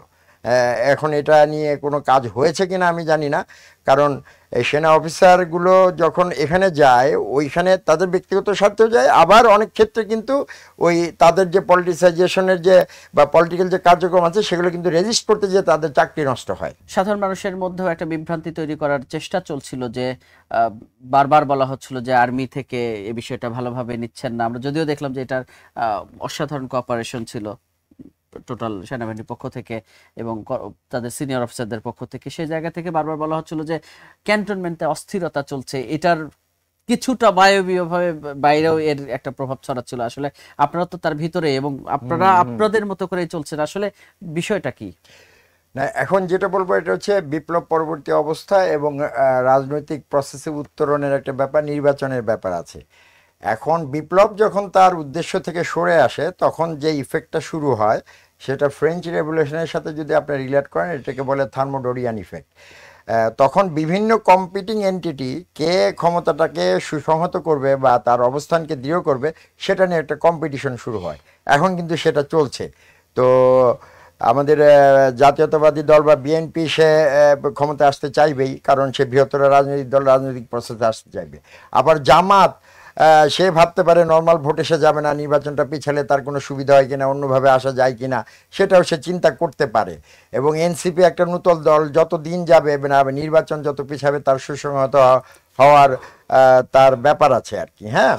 এখন এটা নিয়ে কোনো কাজ হয়েছে কিনা আমি জানি না, কারণ এই সেনা অফিসারগুলো যখন এখানে যায় ওইখানে তাদের ব্যক্তিগত স্বার্থেও যায়, আবার অনেক ক্ষেত্রে কিন্তু ওই তাদের যে পলিটিসাইজেশনের যে বা পলিটিক্যাল যে কার্যক্রম আছে সেগুলো কিন্তু রেজিস্ট করতে যেয়ে তাদের চাকরি নষ্ট হয়। সাধারণ মানুষের মধ্যেও একটা বিভ্রান্তি তৈরি করার চেষ্টা চলছিল যে বারবার বলা হচ্ছিল যে আর্মি থেকে এই বিষয়টা ভালোভাবে নিচ্ছেন না। আমরা যদিও দেখলাম যে এটার অসাধারণ কোঅপারেশন ছিল টোটাল সেনাবাহিনীর পক্ষ থেকে এবং তাদের সিনিয়র অফিসারদের পক্ষ থেকে। সেই জায়গা থেকে বারবার বলা হচ্ছিল যে ক্যান্টনমেন্টে অস্থিরতা চলছে, এটার কিছুটা বায়বীয়ভাবে বাইরেও এর একটা প্রভাব ছড়াচ্ছিল। আসলে আপনারা তো তার ভিতরে এবং আপনারা আপনাদের মতো করে চলছেন, আসলে বিষয়টা কি? না, এখন যেটা বলবো এটা হচ্ছে বিপ্লব পরবর্তী অবস্থা এবং রাজনৈতিক প্রসেসে উত্তরণের একটা ব্যাপার, নির্বাচনের ব্যাপার আছে। এখন বিপ্লব যখন তার উদ্দেশ্য থেকে সরে আসে তখন যে ইফেক্টটা শুরু হয় সেটা ফ্রেঞ্চ রেভলিউশনের সাথে যদি আপনি রিলেট করেন এটাকে বলে থার্মোডোরিয়ান ইফেক্ট। তখন বিভিন্ন কম্পিটিং এন্টিটি কে ক্ষমতাটাকে সুসংহত করবে বা তার অবস্থানকে দৃঢ় করবে সেটা নিয়ে একটা কম্পিটিশন শুরু হয়। এখন কিন্তু সেটা চলছে। তো আমাদের জাতীয়তাবাদী দল বা বিএনপি সে ক্ষমতা আসতে চাইবেই, কারণ সে বৃহত্তর রাজনৈতিক দল, রাজনৈতিক প্রসেসে আসতে চাইবে। আবার জামাত সে ভাবতে পারে নর্মাল ভোট এসে যাবে না, নির্বাচনটা পিছালে তার কোনো সুবিধা হয় কিনা, অন্যভাবে আসা যায় কিনা সেটাও সে চিন্তা করতে পারে। এবং এনসিপি একটা নূতন দল, যত দিন যাবে নির্বাচন যত পিছাবে তার সুসংহত হওয়ার তার ব্যাপার আছে আর কি। হ্যাঁ,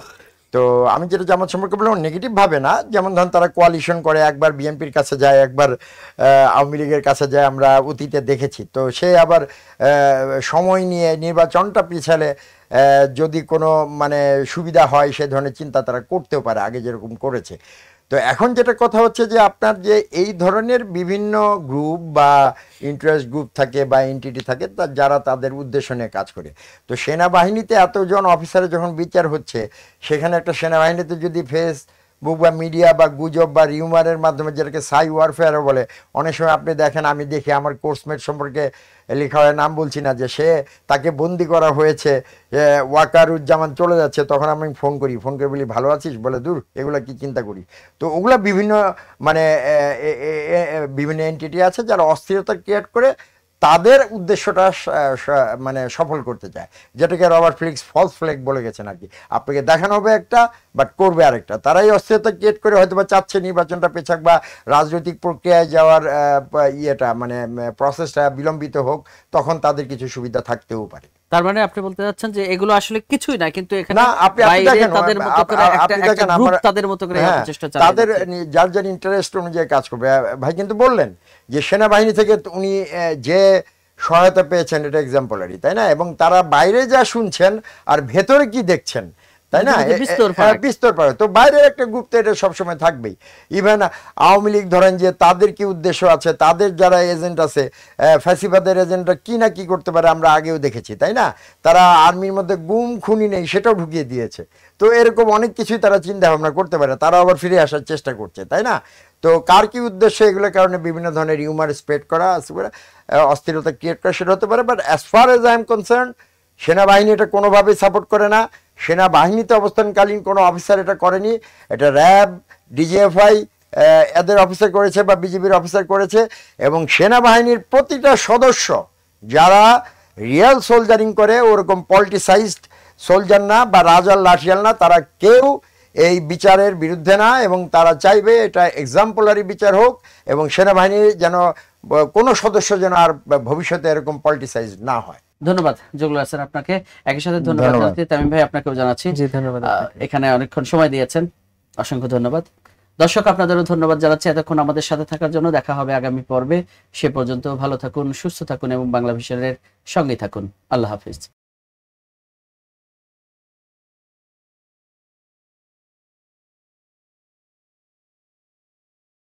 তো আমি যেটা জামাত সম্পর্কে বললাম নেগেটিভ ভাবে না, যেমন ধরুন তারা কোয়ালিশন করে, একবার বিএনপির কাছে যায়, একবার আওয়ামী লীগের কাছে যায়, আমরা অতীতে দেখেছি। তো সে আবার সময় নিয়ে নির্বাচনটা পিছালে যদি কোনো সুবিধা হয় সে ধরনের চিন্তা তারা করতেও পারে, আগে যেরকম করেছে। তো এখন যেটা কথা হচ্ছে যে আপনার যে এই ধরনের বিভিন্ন গ্রুপ বা ইন্টারেস্ট গ্রুপ থাকে বা এনটিটি থাকে যারা তাদের উদ্দেশ্য নিয়ে কাজ করে। তো সেনাবাহিনীতে এতজন অফিসারের যখন বিচার হচ্ছে, সেখানে একটা সেনাবাহিনীতে যদি ফেসবুক বা মিডিয়া বা গুজব বা রিউমারের মাধ্যমে যেটাকে সাই ওয়ারফেয়ারও বলে, অনেক সময় আপনি দেখেন, আমি দেখি আমার কোর্সমেট সম্পর্কে লেখা হয়, নাম বলছি না, যে সে তাকে বন্দি করা হয়েছে, ওয়াকারুজ্জামান চলে যাচ্ছে, তখন আমি ফোন করে বলি ভালো আছিস, বলে দূর এগুলো কি চিন্তা করি। তো ওগুলা বিভিন্ন বিভিন্ন এনটিটি আছে যারা অস্থিরতা ক্রিয়েট করে তাদের উদ্দেশ্যটা সফল করতে চায়, যেটাকে রবার্ট ফিলিক্স ফলস ফ্ল্যাগ বলে গেছেন আর কি। আপনাকে দেখানো হবে একটা বাট করবে আরেকটা। তারাই অস্থিরতা ক্রিয়েট করে হয়তো বা চাচ্ছে নির্বাচনটা পেছাক বা রাজনৈতিক প্রক্রিয়ায় যাওয়ার প্রসেসটা বিলম্বিত হোক, তখন তাদের কিছু সুবিধা থাকতেও পারে। তার মানে আপনি বলতে যাচ্ছেন যে এগুলো আসলে কিছুই না, কিন্তু এখানে তাদের মতো করে চেষ্টা চালাচ্ছে, তাদের যার যার ইন্টারেস্ট অনুযায়ী কাজ করবে। ভাই কিন্তু বললেন যে সেনাবাহিনী থেকে উনি যে সহায়তা পেয়েছেন এটা এক্সাম্পলারি, তাই না? এবং তারা বাইরে যা শুনছেন আর ভেতরে কি দেখছেন, তাই না, বিস্তর পারে। তো বাইরের একটা গ্রুপ তো এটা সবসময় থাকবেই। ইভেন আওয়ামী লীগ ধরেন যে তাদের কি উদ্দেশ্য আছে, তাদের যারা এজেন্ট আছে, ফ্যাসিবাদের এজেন্টরা কি না কি করতে পারে আমরা আগেও দেখেছি, তাই না? তারা আর্মির মধ্যে গুম খুনি নেই সেটাও ঢুকিয়ে দিয়েছে। তো এরকম অনেক কিছুই তারা চিন্তা ভাবনা করতে পারে, তারা আবার ফিরে আসার চেষ্টা করছে, তাই না? তো কার কি উদ্দেশ্য, এগুলোর কারণে বিভিন্ন ধরনের রিউমার স্প্রেড করা, অস্থিরতা ক্রিয়েট করা সেটা হতে পারে। But as far age I am concern, সেনাবাহিনী এটা কোনোভাবেই সাপোর্ট করে না। সেনাবাহিনীতে অবস্থানকালীন কোনো অফিসার এটা করেনি, এটা র্যাব, ডিজিএফআই এদের অফিসার করেছে বা বিজিবির অফিসার করেছে। এবং সেনাবাহিনীর প্রতিটা সদস্য যারা রিয়েল সোলজারিং করে, ওরকম পলিটিসাইজড সোলজার না বা রাজার লাঠিয়াল না, তারা কেউ এই বিচারের বিরুদ্ধে না, এবং তারা চাইবে এটা এক্সাম্পলারি বিচার হোক এবং সেনাবাহিনীর যেন কোনো সদস্য যেন আর ভবিষ্যতে এরকম পলিটিসাইজ না হয়। ধন্যবাদ জগলুল হাসান আপনাকে, একই সাথে ধন্যবাদ জানাচ্ছি তামিম ভাই, আপনাকেও জানাচ্ছি। জি ধন্যবাদ, এখানে অনেকক্ষণ সময় দিয়েছেন, অসংখ্য ধন্যবাদ। দর্শক আপনাদেরও ধন্যবাদ জানাচ্ছি এতক্ষণ আমাদের সাথে থাকার জন্য। দেখা হবে আগামী পর্বে, সে পর্যন্ত ভালো থাকুন, সুস্থ থাকুন এবং বাংলা ভিশনের সঙ্গে থাকুন। আল্লাহ হাফিজ।